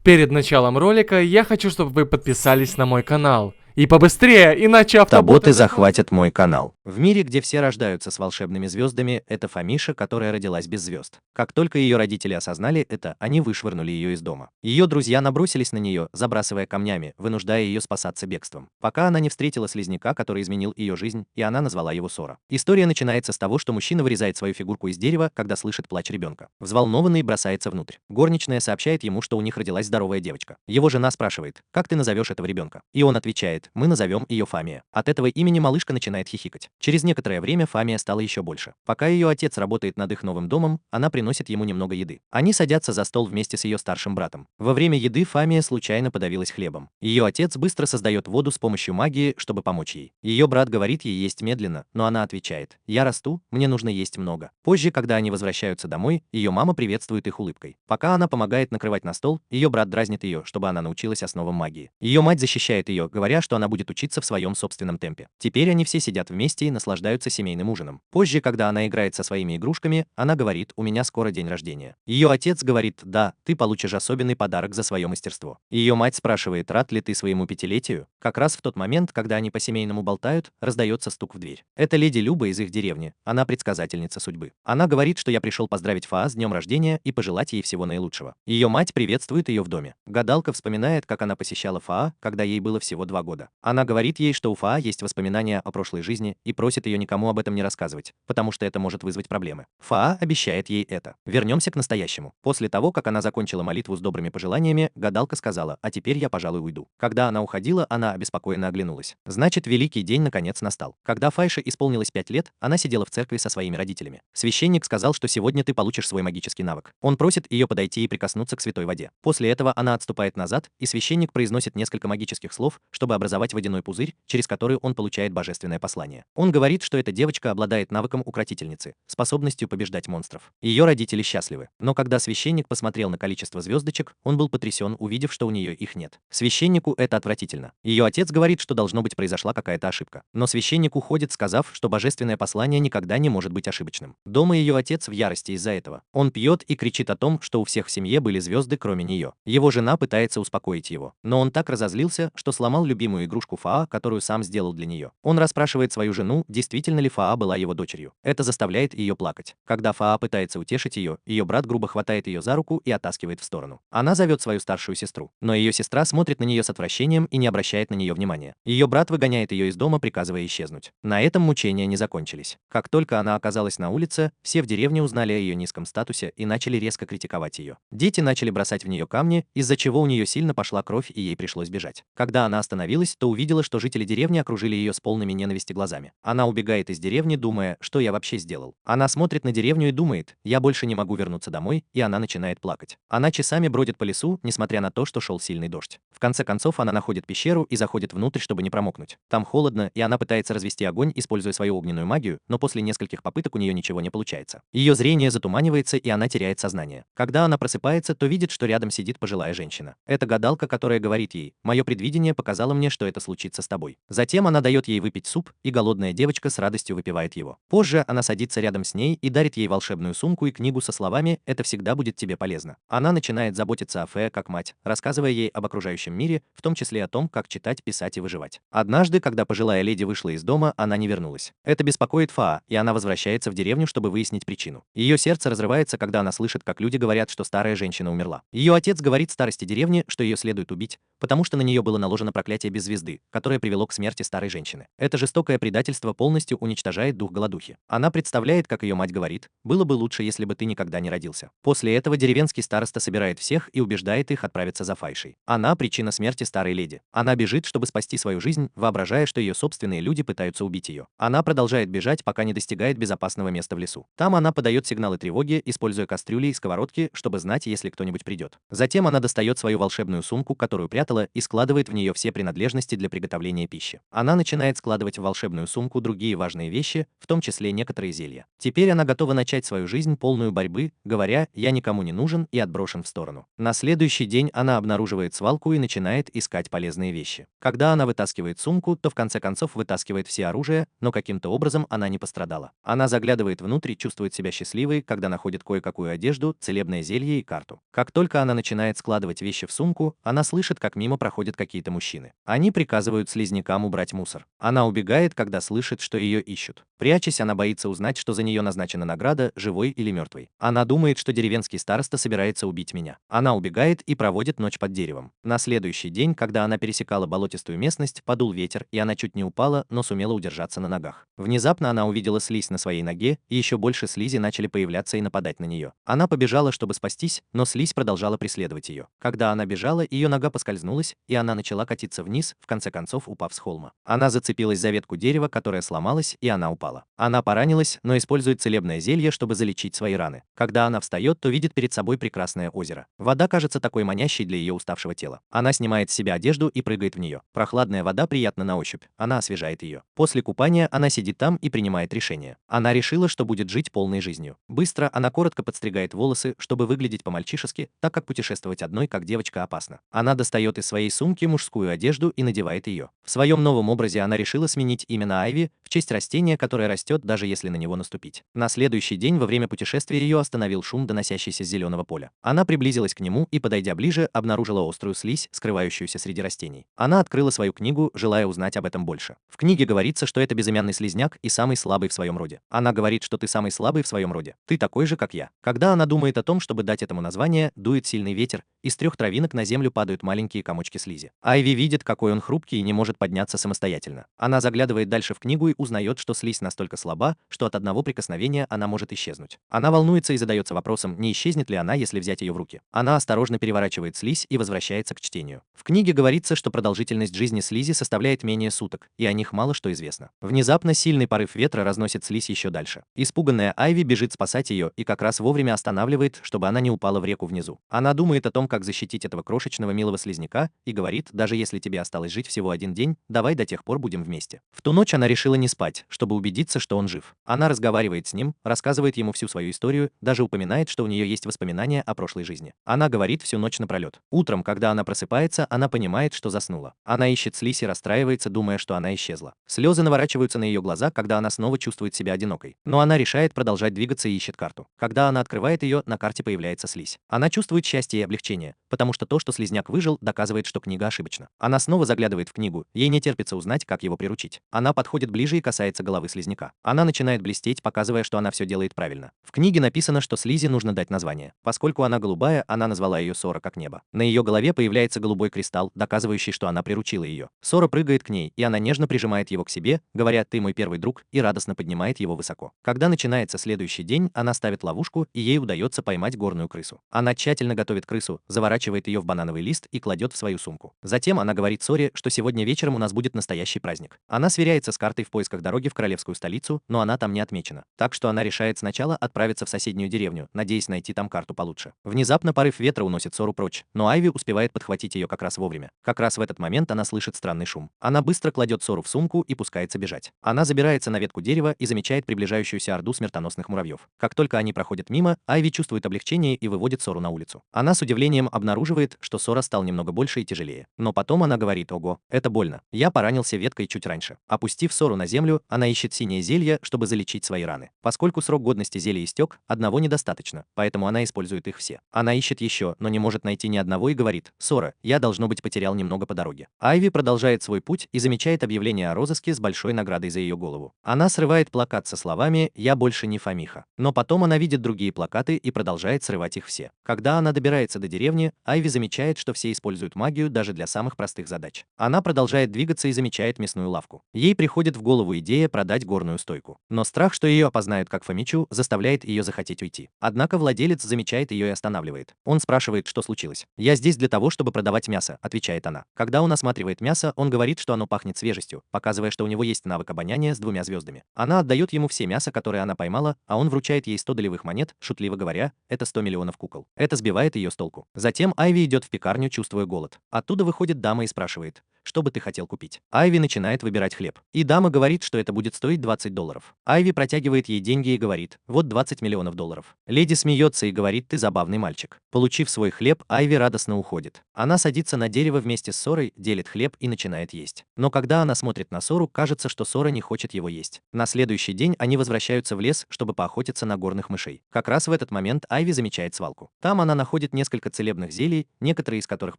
Перед началом ролика я хочу, чтобы вы подписались на мой канал. И побыстрее, иначе Автоботы захватят мой канал. В мире, где все рождаются с волшебными звездами, это Фомиша, которая родилась без звезд. Как только ее родители осознали это, они вышвырнули ее из дома. Ее друзья набросились на нее, забрасывая камнями, вынуждая ее спасаться бегством. Пока она не встретила слизняка, который изменил ее жизнь, и она назвала его Сора. История начинается с того, что мужчина вырезает свою фигурку из дерева, когда слышит плач ребенка. Взволнованный бросается внутрь. Горничная сообщает ему, что у них родилась здоровая девочка. Его жена спрашивает: «Как ты назовешь этого ребенка?» И он отвечает: «Мы назовем ее Фамия». От этого имени малышка начинает хихикать. Через некоторое время Фамия стала еще больше. Пока ее отец работает над их новым домом, она приносит ему немного еды. Они садятся за стол вместе с ее старшим братом. Во время еды Фамия случайно подавилась хлебом. Ее отец быстро создает воду с помощью магии, чтобы помочь ей. Ее брат говорит ей есть медленно, но она отвечает: «Я расту, мне нужно есть много». Позже, когда они возвращаются домой, ее мама приветствует их улыбкой. Пока она помогает накрывать на стол, ее брат дразнит ее, чтобы она научилась основам магии. Ее мать защищает ее, говоря, что она будет учиться в своем собственном темпе. Теперь они все сидят вместе и наслаждаются семейным ужином. Позже, когда она играет со своими игрушками, она говорит: «У меня скоро день рождения». Ее отец говорит: «Да, ты получишь особенный подарок за свое мастерство». Ее мать спрашивает: «Рад ли ты своему пятилетию?» Как раз в тот момент, когда они по-семейному болтают, раздается стук в дверь. Это леди Люба из их деревни, она предсказательница судьбы. Она говорит, что я пришел поздравить Фаа с днем рождения и пожелать ей всего наилучшего. Ее мать приветствует ее в доме. Гадалка вспоминает, как она посещала Фаа, когда ей было всего 2 года. Она говорит ей, что у Фаа есть воспоминания о прошлой жизни, и просит ее никому об этом не рассказывать, потому что это может вызвать проблемы. Фаа обещает ей это. Вернемся к настоящему. После того, как она закончила молитву с добрыми пожеланиями, гадалка сказала: «А теперь я, пожалуй, уйду». Когда она уходила, она обеспокоенно оглянулась. Значит, великий день наконец настал. Когда Файше исполнилось 5 лет, она сидела в церкви со своими родителями. Священник сказал, что сегодня ты получишь свой магический навык. Он просит ее подойти и прикоснуться к святой воде. После этого она отступает назад, и священник произносит несколько магических слов, чтобы образовать водяной пузырь, через который он получает божественное послание. Он говорит, что эта девочка обладает навыком укротительницы, способностью побеждать монстров. Ее родители счастливы. Но когда священник посмотрел на количество звездочек, он был потрясен, увидев, что у нее их нет. Священнику это отвратительно. Ее отец говорит, что должно быть произошла какая-то ошибка. Но священник уходит, сказав, что божественное послание никогда не может быть ошибочным. Дома ее отец в ярости из-за этого. Он пьет и кричит о том, что у всех в семье были звезды, кроме нее. Его жена пытается успокоить его. Но он так разозлился, что сломал любимую игрушку Фаа, которую сам сделал для нее. Он расспрашивает свою жену, действительно ли Фаа была его дочерью. Это заставляет ее плакать. Когда Фаа пытается утешить ее, ее брат грубо хватает ее за руку и оттаскивает в сторону. Она зовет свою старшую сестру, но ее сестра смотрит на нее с отвращением и не обращает на нее внимания. Ее брат выгоняет ее из дома, приказывая исчезнуть. На этом мучения не закончились. Как только она оказалась на улице, все в деревне узнали о ее низком статусе и начали резко критиковать ее. Дети начали бросать в нее камни, из-за чего у нее сильно пошла кровь и ей пришлось бежать. Когда она остановилась, то увидела, что жители деревни окружили ее с полными ненависти глазами. Она убегает из деревни, думая, что я вообще сделал. Она смотрит на деревню и думает: я больше не могу вернуться домой, и она начинает плакать. Она часами бродит по лесу, несмотря на то, что шел сильный дождь. В конце концов она находит пещеру и заходит внутрь, чтобы не промокнуть. Там холодно, и она пытается развести огонь, используя свою огненную магию, но после нескольких попыток у нее ничего не получается. Ее зрение затуманивается, и она теряет сознание. Когда она просыпается, то видит, что рядом сидит пожилая женщина. Это гадалка, которая говорит ей: «Мое предвидение показало мне, что это случится с тобой». Затем она дает ей выпить суп, и голодная девочка с радостью выпивает его. Позже она садится рядом с ней и дарит ей волшебную сумку и книгу со словами: «Это всегда будет тебе полезно». Она начинает заботиться о Фе как мать, рассказывая ей об окружающем мире, в том числе о том, как читать, писать и выживать. Однажды, когда пожилая леди вышла из дома, она не вернулась. Это беспокоит Фаа, и она возвращается в деревню, чтобы выяснить причину. Ее сердце разрывается, когда она слышит, как люди говорят, что старая женщина умерла. Ее отец говорит старости деревни, что ее следует убить, потому что на нее было наложено проклятие без звезды, которое привело к смерти старой женщины. Это жестокое предательство полностью уничтожает дух голодухи. Она представляет, как ее мать говорит: «Было бы лучше, если бы ты никогда не родился». После этого деревенский староста собирает всех и убеждает их отправиться за Файшей. Она причина смерти старой леди. Она бежит, чтобы спасти свою жизнь, воображая, что ее собственные люди пытаются убить ее. Она продолжает бежать, пока не достигает безопасного места в лесу. Там она подает сигналы тревоги, используя кастрюли и сковородки, чтобы знать, если кто-нибудь придет. Затем она достает свою волшебную сумку, которую прятала, и складывает в нее все принадлежности принадлежности для приготовления пищи. Она начинает складывать в волшебную сумку другие важные вещи, в том числе некоторые зелья. Теперь она готова начать свою жизнь полную борьбы, говоря: «Я никому не нужен» и отброшен в сторону. На следующий день она обнаруживает свалку и начинает искать полезные вещи. Когда она вытаскивает сумку, то в конце концов вытаскивает все оружие, но каким-то образом она не пострадала. Она заглядывает внутрь и чувствует себя счастливой, когда находит кое-какую одежду, целебное зелье и карту. Как только она начинает складывать вещи в сумку, она слышит, как мимо проходят какие-то мужчины. Они приказывают слизнякам убрать мусор. Она убегает, когда слышит, что ее ищут. Прячась, она боится узнать, что за нее назначена награда, живой или мертвой. Она думает, что деревенский староста собирается убить меня. Она убегает и проводит ночь под деревом. На следующий день, когда она пересекала болотистую местность, подул ветер, и она чуть не упала, но сумела удержаться на ногах. Внезапно она увидела слизь на своей ноге, и еще больше слизи начали появляться и нападать на нее. Она побежала, чтобы спастись, но слизь продолжала преследовать ее. Когда она бежала, ее нога поскользнулась, и она начала катиться вниз, в конце концов упав с холма. Она зацепилась за ветку дерева, которая сломалась, и она упала. Она поранилась, но использует целебное зелье, чтобы залечить свои раны. Когда она встает, то видит перед собой прекрасное озеро. Вода кажется такой манящей для ее уставшего тела. Она снимает с себя одежду и прыгает в нее. Прохладная вода приятна на ощупь. Она освежает ее. После купания она сидит там и принимает решение. Она решила, что будет жить полной жизнью. Быстро она коротко подстригает волосы, чтобы выглядеть по-мальчишески, так как путешествовать одной как девочка опасно. Она достает из своей сумки мужскую одежду и надевает ее. В своем новом образе она решила сменить имя на Айви в честь растения, которое растет, даже если на него наступить. На следующий день во время путешествия ее остановил шум, доносящийся с зеленого поля. Она приблизилась к нему и, подойдя ближе, обнаружила острую слизь, скрывающуюся среди растений. Она открыла свою книгу, желая узнать об этом больше. В книге говорится, что это безымянный слизняк и самый слабый в своем роде. Она говорит, что ты самый слабый в своем роде. Ты такой же, как я. Когда она думает о том, чтобы дать этому название, дует сильный ветер, из 3 травинок на землю падают маленькие комочки слизи. Айви видит, какой он хрупкий и не может подняться самостоятельно. Она заглядывает дальше в книгу и узнает, что слизь настолько слаба, что от одного прикосновения она может исчезнуть. Она волнуется и задается вопросом, не исчезнет ли она, если взять ее в руки. Она осторожно переворачивает слизь и возвращается к чтению. В книге говорится, что продолжительность жизни слизи составляет менее суток, и о них мало что известно. Внезапно сильный порыв ветра разносит слизь еще дальше. Испуганная Айви бежит спасать ее и как раз вовремя останавливает, чтобы она не упала в реку внизу. Она думает о том, как защитить этого крошечного милого слизняка, и говорит: даже если тебе осталось жить всего 1 день, давай до тех пор будем вместе. В ту ночь она решила не спать, чтобы убедиться, что он жив. Она разговаривает с ним, рассказывает ему всю свою историю, даже упоминает, что у нее есть воспоминания о прошлой жизни. Она говорит всю ночь напролет. Утром, когда она просыпается, она понимает, что заснула. Она ищет слизь и расстраивается, думая, что она исчезла. Слезы наворачиваются на ее глаза, когда она снова чувствует себя одинокой. Но она решает продолжать двигаться и ищет карту. Когда она открывает ее, на карте появляется слизь. Она чувствует счастье и облегчение, потому что то, что слизняк выжил, доказывает, что книга ошибочна. Она снова заглядывает в книгу, ей не терпится узнать, как его приручить. Она подходит ближе и касается головы слизняка. Она начинает блестеть, показывая, что она все делает правильно. В книге написано, что слизи нужно дать название. Поскольку она голубая, она назвала ее Сора как небо. На ее голове появляется голубой кристалл, доказывающий, что она приручила ее. Сора прыгает к ней, и она нежно прижимает его к себе, говоря: «Ты мой первый друг», и радостно поднимает его высоко. Когда начинается следующий день, она ставит ловушку, и ей удается поймать горную крысу. Она тщательно готовит крысу, заворачивает ее в банановый лист и кладет в свою сумку. Затем она говорит Соре, что сегодня вечером у нас будет настоящий праздник. Она сверяется с картой в поисках дороги в королевскую столицу, но она там не отмечена. Так что она решает сначала отправиться в соседнюю деревню, надеясь найти там карту получше. Внезапно порыв ветра уносит Сору прочь, но Айви успевает подхватить ее как раз вовремя. Как раз в этот момент она слышит странный шум. Она быстро кладет Сору в сумку и пускается бежать. Она забирается на ветку дерева и замечает приближающуюся орду смертоносных муравьев. Как только они проходят мимо, Айви чувствует облегчение и выводит Сору на улицу. Она с удивлением обнаруживает, что Сора стал немного больше и тяжелее. Но потом она говорит: «Ого, это больно. Я поранился веткой чуть раньше». Опустив Сору на землю, она ищет синее зелье, чтобы залечить свои раны. Поскольку срок годности зелья истек, одного недостаточно, поэтому она использует их все. Она ищет еще, но не может найти ни одного и говорит: «Сора, я, должно быть, потерял немного по дороге». Айви продолжает свой путь и замечает объявление о розыске с большой наградой за ее голову. Она срывает плакат со словами: «Я больше не Фомиха». Но потом она видит другие плакаты и продолжает срывать их все. Когда она добирается до деревни, Айви замечает, что все используют магию даже для самых простых задач. Она продолжает двигаться и замечает мясную лавку. Ей приходит в голову идея продать горную стойку. Но страх, что ее опознают как Фомичу, заставляет ее захотеть уйти. Однако владелец замечает ее и останавливает. Он спрашивает, что случилось. «Я здесь для того, чтобы продавать мясо», — отвечает она. Когда он осматривает мясо, он говорит, что оно пахнет свежестью, показывая, что у него есть навык обоняния с 2 звездами. Она отдает ему все мясо, которое она поймала, а он вручает ей 100 долевых монет, шутливо говоря: «Это 100 миллионов кукол». Это сбивает ее с толку. Затем Айви идет в пекарню, чувствуя голод. Оттуда выходит дама и спрашивает: что бы ты хотел купить? Айви начинает выбирать хлеб. И дама говорит, что это будет стоить $20. Айви протягивает ей деньги и говорит: вот $20 миллионов. Леди смеется и говорит: ты забавный мальчик. Получив свой хлеб, Айви радостно уходит. Она садится на дерево вместе с Сорой, делит хлеб и начинает есть. Но когда она смотрит на Сору, кажется, что Сора не хочет его есть. На следующий день они возвращаются в лес, чтобы поохотиться на горных мышей. Как раз в этот момент Айви замечает свалку. Там она находит несколько целебных зелий, некоторые из которых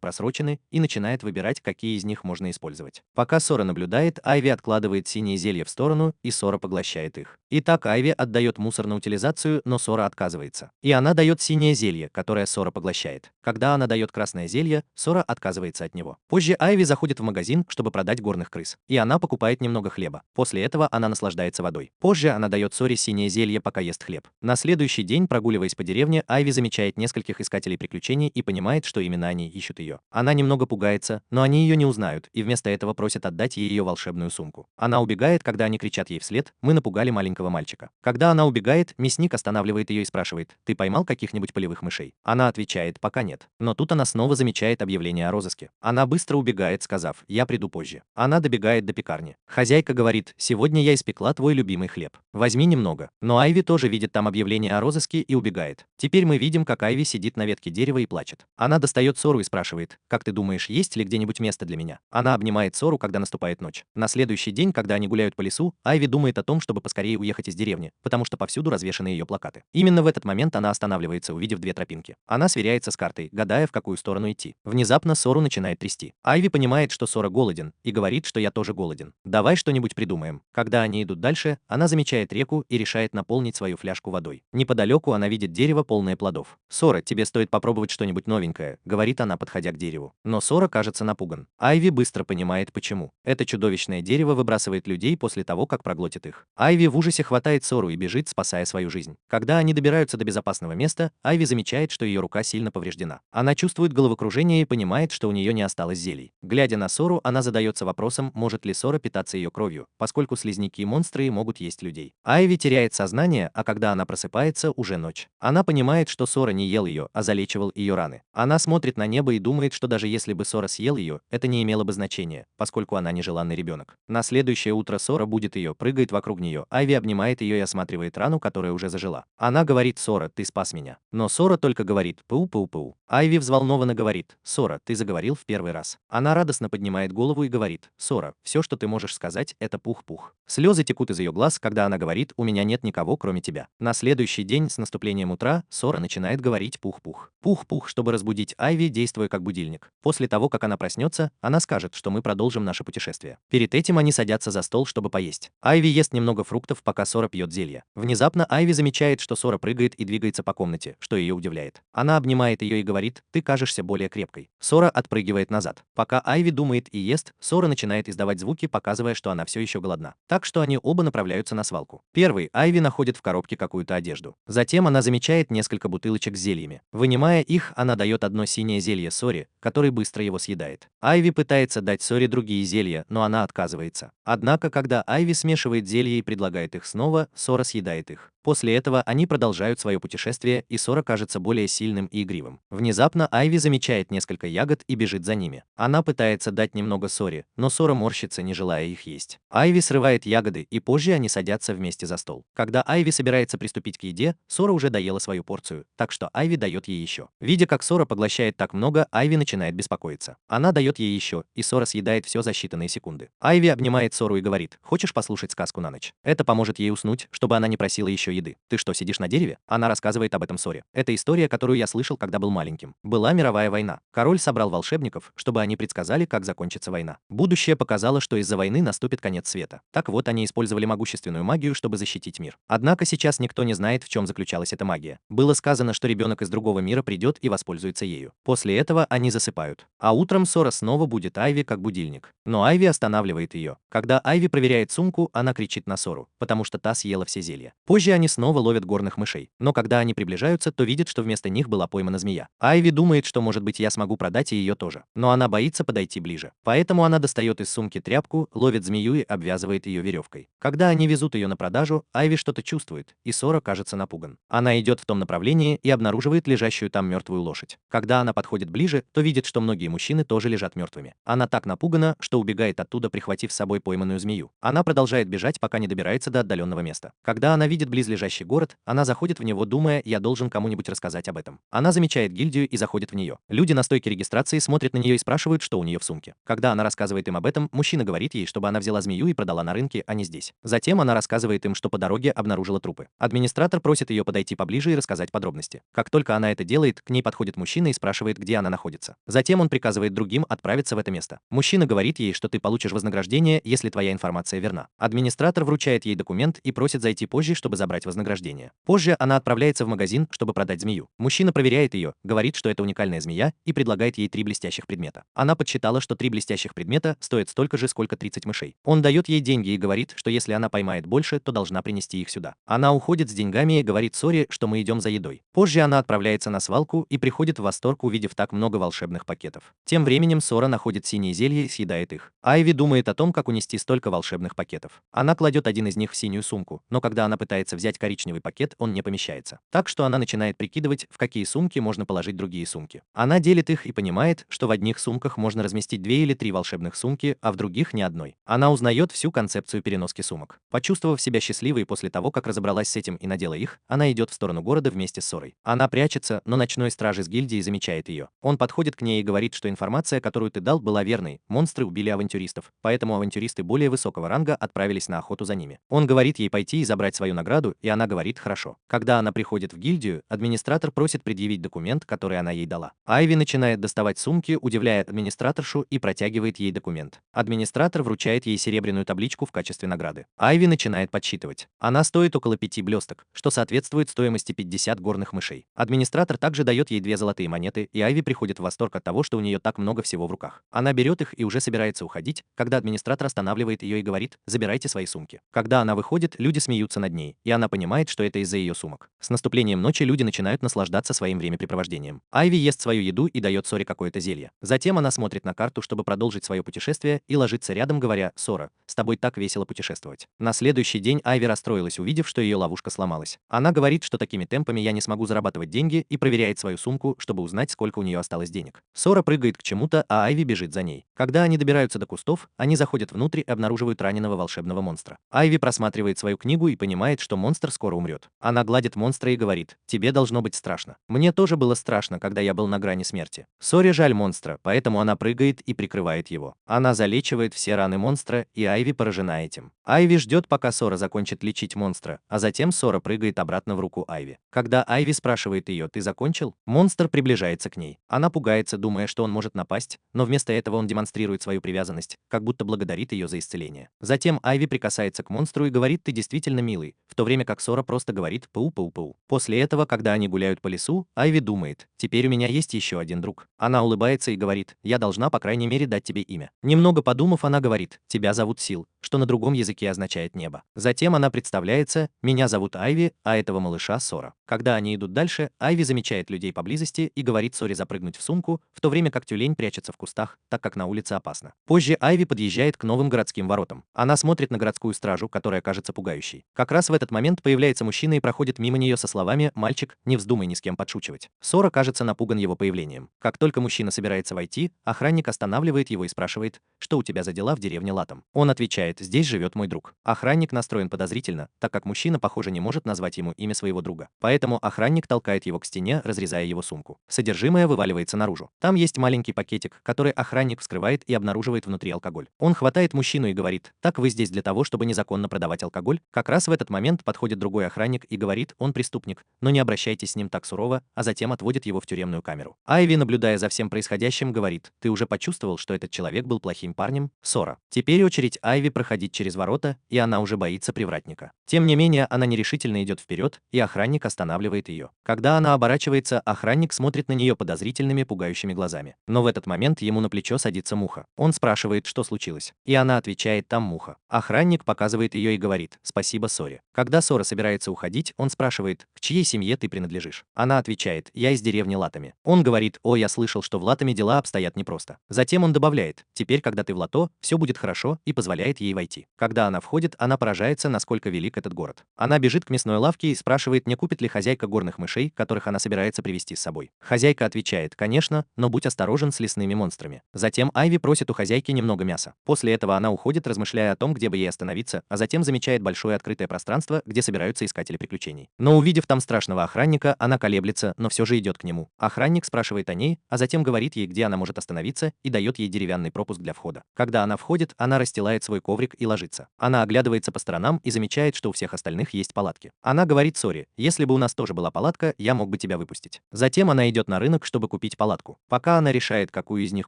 просрочены, и начинает выбирать, какие из них можно использовать. Пока Сора наблюдает, Айви откладывает синие зелья в сторону, и Сора поглощает их. Итак, Айви отдает мусор на утилизацию, но Сора отказывается. И она дает синее зелье, которое Сора поглощает. Когда она дает красное зелье, Сора отказывается от него. Позже Айви заходит в магазин, чтобы продать горных крыс. И она покупает немного хлеба. После этого она наслаждается водой. Позже она дает Соре синее зелье, пока ест хлеб. На следующий день, прогуливаясь по деревне, Айви замечает нескольких искателей приключений и понимает, что именно они ищут ее. Она немного пугается, но они ее не узнают, и вместо этого просят отдать ей ее волшебную сумку. Она убегает, когда они кричат ей вслед: мы напугали маленького мальчика. Когда она убегает, мясник останавливает ее и спрашивает: ты поймал каких-нибудь полевых мышей? Она отвечает: пока нет. Но тут она снова замечает объявление о розыске. Она быстро убегает, сказав: я приду позже. Она добегает до пекарни. Хозяйка говорит: сегодня я испекла твой любимый хлеб. Возьми немного. Но Айви тоже видит там объявление о розыске и убегает. Теперь мы видим, как Айви сидит на ветке дерева и плачет. Она достает Сору и спрашивает: как ты думаешь, есть ли где-нибудь место для меня? Она обнимает Сору, когда наступает ночь. На следующий день, когда они гуляют по лесу, Айви думает о том, чтобы поскорее уехать из деревни, потому что повсюду развешаны ее плакаты. Именно в этот момент она останавливается, увидев две тропинки. Она сверяется с картой, гадая, в какую сторону идти. Внезапно Сору начинает трясти. Айви понимает, что Сора голоден, и говорит, что я тоже голоден. Давай что-нибудь придумаем. Когда они идут дальше, она замечает реку и решает наполнить свою фляжку водой. Неподалеку она видит дерево, полное плодов. Сора, тебе стоит попробовать что-нибудь новенькое, говорит она, подходя к дереву. Но Сора кажется напуган. Айви быстро понимает, почему. Это чудовищное дерево выбрасывает людей после того, как проглотит их. Айви в ужасе хватает Сору и бежит, спасая свою жизнь. Когда они добираются до безопасного места, Айви замечает, что ее рука сильно повреждена. Она чувствует головокружение и понимает, что у нее не осталось зелий. Глядя на Сору, она задается вопросом, может ли Сора питаться ее кровью, поскольку слизняки и монстры могут есть людей. Айви теряет сознание, а когда она просыпается, уже ночь. Она понимает, что Сора не ел ее, а залечивал ее раны. Она смотрит на небо и думает, что даже если бы Сора съел ее, это не имело бы значения, поскольку она нежеланный ребенок. На следующее утро Сора будет ее, прыгает вокруг нее. Айви обнимает ее и осматривает рану, которая уже зажила. Она говорит: Сора, ты спас меня. Но Сора только говорит: пау-пау-пау. Айви взволнованно говорит: Сора, ты заговорил в первый раз. Она радостно поднимает голову и говорит: Сора, все, что ты можешь сказать, это пух-пух. Слезы текут из ее глаз, когда она говорит: у меня нет никого, кроме тебя. На следующий день, с наступлением утра, Сора начинает говорить пух-пух. Пух-пух, чтобы разбудить Айви, действуя как будильник. После того, как она проснется, она скажет, что мы продолжим наше путешествие. Перед этим они садятся за стол, чтобы поесть. Айви ест немного фруктов, пока Сора пьет зелье. Внезапно Айви замечает, что Сора прыгает и двигается по комнате, что ее удивляет. Она обнимает ее и говорит: ты кажешься более крепкой. Сора отпрыгивает назад. Пока Айви думает и ест, Сора начинает издавать звуки, показывая, что она все еще голодна. Так что они оба направляются на свалку. Первый, Айви находит в коробке какую-то одежду. Затем она замечает несколько бутылочек с зельями. Вынимая их, она дает одно синее зелье Соре, который быстро его съедает. Айви пытается дать Соре другие зелья, но она отказывается. Однако, когда Айви смешивает зелья и предлагает их снова, Сора съедает их. После этого они продолжают свое путешествие, и Сора кажется более сильным и игривым. Внезапно Айви замечает несколько ягод и бежит за ними. Она пытается дать немного Соре, но Сора морщится, не желая их есть. Айви срывает ягоды, и позже они садятся вместе за стол. Когда Айви собирается приступить к еде, Сора уже доела свою порцию, так что Айви дает ей еще. Видя, как Сора поглощает так много, Айви начинает беспокоиться. Она дает ей еще, и Сора съедает все за считанные секунды. Айви обнимает Сору и говорит: хочешь послушать сказку на ночь? Это поможет ей уснуть, чтобы она не просила еще еды. Ты что, сидишь на дереве? Она рассказывает об этом Соре. Это история, которую я слышал, когда был маленьким. Была мировая война. Король собрал волшебников, чтобы они предсказали, как закончится война. Будущее показало, что из-за войны наступит конец света. Так вот, они использовали могущественную магию, чтобы защитить мир. Однако сейчас никто не знает, в чем заключалась эта магия. Было сказано, что ребенок из другого мира придет и воспользуется ею. После этого они засыпают. А утром Сора снова будет Айви как будильник. Но Айви останавливает ее. Когда Айви проверяет сумку, она кричит на Сору, потому что та съела все зелья. Позже они снова ловят горных мышей. Но когда они приближаются, то видят, что вместо них была поймана змея. Айви думает, что, может быть, я смогу продать и ее тоже. Но она боится подойти ближе. Поэтому она достает из сумки тряпку, ловит змею и обвязывает ее веревкой. Когда они везут ее на продажу, Айви что-то чувствует, и Сора кажется напуган. Она идет в том направлении и обнаруживает лежащую там мертвую лошадь. Когда она подходит ближе, то видит, что многие мужчины тоже лежат мертвыми. Она Она так напугана, что убегает оттуда, прихватив с собой пойманную змею. Она продолжает бежать, пока не добирается до отдаленного места. Когда она видит близлежащий город, она заходит в него, думая, я должен кому-нибудь рассказать об этом. Она замечает гильдию и заходит в нее. Люди на стойке регистрации смотрят на нее и спрашивают, что у нее в сумке. Когда она рассказывает им об этом, мужчина говорит ей, чтобы она взяла змею и продала на рынке, а не здесь. Затем она рассказывает им, что по дороге обнаружила трупы. Администратор просит ее подойти поближе и рассказать подробности. Как только она это делает, к ней подходит мужчина и спрашивает, где она находится. Затем он приказывает другим отправиться в это место. Мужчина говорит ей, что ты получишь вознаграждение, если твоя информация верна. Администратор вручает ей документ и просит зайти позже, чтобы забрать вознаграждение. Позже она отправляется в магазин, чтобы продать змею. Мужчина проверяет ее, говорит, что это уникальная змея, и предлагает ей 3 блестящих предмета. Она подсчитала, что 3 блестящих предмета стоят столько же, сколько 30 мышей. Он дает ей деньги и говорит, что если она поймает больше, то должна принести их сюда. Она уходит с деньгами и говорит Соре, что мы идем за едой. Позже она отправляется на свалку и приходит в восторг, увидев так много волшебных пакетов. Тем временем Сора находит синие зелья и съедает их. Айви думает о том, как унести столько волшебных пакетов. Она кладет один из них в синюю сумку, но когда она пытается взять коричневый пакет, он не помещается. Так что она начинает прикидывать, в какие сумки можно положить другие сумки. Она делит их и понимает, что в одних сумках можно разместить 2 или 3 волшебных сумки, а в других ни одной. Она узнает всю концепцию переноски сумок. Почувствовав себя счастливой после того, как разобралась с этим и надела их, она идет в сторону города вместе с Сорой. Она прячется, но ночной страж из гильдии замечает ее. Он подходит к ней и говорит, что информация, которую ты дал, была верной. Монстры убили авантюристов, поэтому авантюристы более высокого ранга отправились на охоту за ними. Он говорит ей пойти и забрать свою награду, и она говорит «хорошо». Когда она приходит в гильдию, администратор просит предъявить документ, который она ей дала. Айви начинает доставать сумки, удивляя администраторшу, и протягивает ей документ. Администратор вручает ей серебряную табличку в качестве награды. Айви начинает подсчитывать. Она стоит около 5 блесток, что соответствует стоимости 50 горных мышей. Администратор также дает ей 2 золотые монеты, и Айви приходит в восторг от того, что у нее так много всего в руках. Она берет их и уже собирается уходить, когда администратор останавливает ее и говорит «забирайте свои сумки». Когда она выходит, люди смеются над ней, и она понимает, что это из-за ее сумок. С наступлением ночи люди начинают наслаждаться своим времяпрепровождением. Айви ест свою еду и дает Соре какое-то зелье. Затем она смотрит на карту, чтобы продолжить свое путешествие, и ложится рядом, говоря «Сора, с тобой так весело путешествовать». На следующий день Айви расстроилась, увидев, что ее ловушка сломалась. Она говорит, что такими темпами я не смогу зарабатывать деньги, и проверяет свою сумку, чтобы узнать, сколько у нее осталось денег. Сора прыгает к чему-то, а Айви бежит за ней. Когда они добираются до кустов, они заходят внутрь и обнаруживают раненого волшебного монстра. Айви просматривает свою книгу и понимает, что монстр скоро умрет. Она гладит монстра и говорит «тебе должно быть страшно». Мне тоже было страшно, когда я был на грани смерти. Соре жаль монстра, поэтому она прыгает и прикрывает его. Она залечивает все раны монстра, и Айви поражена этим. Айви ждет, пока Сора закончит лечить монстра, а затем Сора прыгает обратно в руку Айви. Когда Айви спрашивает ее «ты закончил?», монстр приближается к ней. Она пугается, думая, что он может напасть, но вместо этого он демонстрирует свою привязанность, как будто благодарит ее за исцеление. Затем Айви прикасается к монстру и говорит «ты действительно милый», в то время как Сора просто говорит «пау-пау-пау». После этого, когда они гуляют по лесу, Айви думает «теперь у меня есть еще один друг». Она улыбается и говорит «я должна, по крайней мере, дать тебе имя». Немного подумав, она говорит «тебя зовут Сил», что на другом языке означает небо. Затем она представляется «меня зовут Айви, а этого малыша Сора». Когда они идут дальше, Айви замечает людей поблизости и говорит Соре запрыгнуть в сумку, в то время как тюлень прячется в кустах, так как на улице опасно. Позже Айви подъезжает к новым городским воротам. Она смотрит на городскую стражу, которая кажется пугающей. Как раз в этот момент появляется мужчина и проходит мимо нее со словами «мальчик, не вздумай ни с кем подшучивать». Сора кажется напуган его появлением. Как только мужчина собирается войти, охранник останавливает его и спрашивает «что у тебя за дела в деревне Латом?». Он отвечает «здесь живет мой друг». Охранник настроен подозрительно, так как мужчина, похоже, не может назвать ему имя своего друга. Поэтому охранник толкает его к стене, разрезая его сумку. Содержимое вываливается наружу. Там есть маленький пакетик, который охранник вскрывает и обнаруживает внутри алкоголь. Он хватает мужчину и говорит «так вы здесь для того, чтобы незаконно продавать алкоголь?». Как раз в этот момент подходит другой охранник и говорит «он преступник, но не обращайтесь с ним так сурово», а затем отводит его в тюремную камеру. Айви, наблюдая за всем происходящим, говорит «ты уже почувствовал, что этот человек был плохим парнем?». Сора. Теперь очередь Айви проходить через ворота, и она уже боится привратника. Тем не менее, она нерешительно идет вперед, и охранник останавливает ее. Когда она оборачивается, охранник смотрит на нее подозрительными, пугающими глазами. Но в этот момент ему на плечо садится муха. Он спрашивает, что случилось. И она отвечает «там муха». Охранник показывает ее и говорит «спасибо Соре». Когда Сора собирается уходить, он спрашивает «к чьей семье ты принадлежишь?». Она отвечает «я из деревни Латами». Он говорит «о, я слышал, что в Латами дела обстоят непросто». Затем он добавляет «теперь, когда ты в Лато, все будет хорошо», и позволяет ей войти. Когда она входит, она поражается, насколько велик этот город. Она бежит к мясной лавке и спрашивает, не купит ли хозяйка горных мышей, которых она собирается привезти с собой. Хозяйка отвечает «конечно, но будь осторожен с лесными монстрами». Затем Затем Айви просит у хозяйки немного мяса. После этого она уходит, размышляя о том, где бы ей остановиться, а затем замечает большое открытое пространство, где собираются искатели приключений. Но увидев там страшного охранника, она колеблется, но все же идет к нему. Охранник спрашивает о ней, а затем говорит ей, где она может остановиться, и дает ей деревянный пропуск для входа. Когда она входит, она расстилает свой коврик и ложится. Она оглядывается по сторонам и замечает, что у всех остальных есть палатки. Она говорит Соре: если бы у нас тоже была палатка, я мог бы тебя выпустить. Затем она идет на рынок, чтобы купить палатку. Пока она решает, какую из них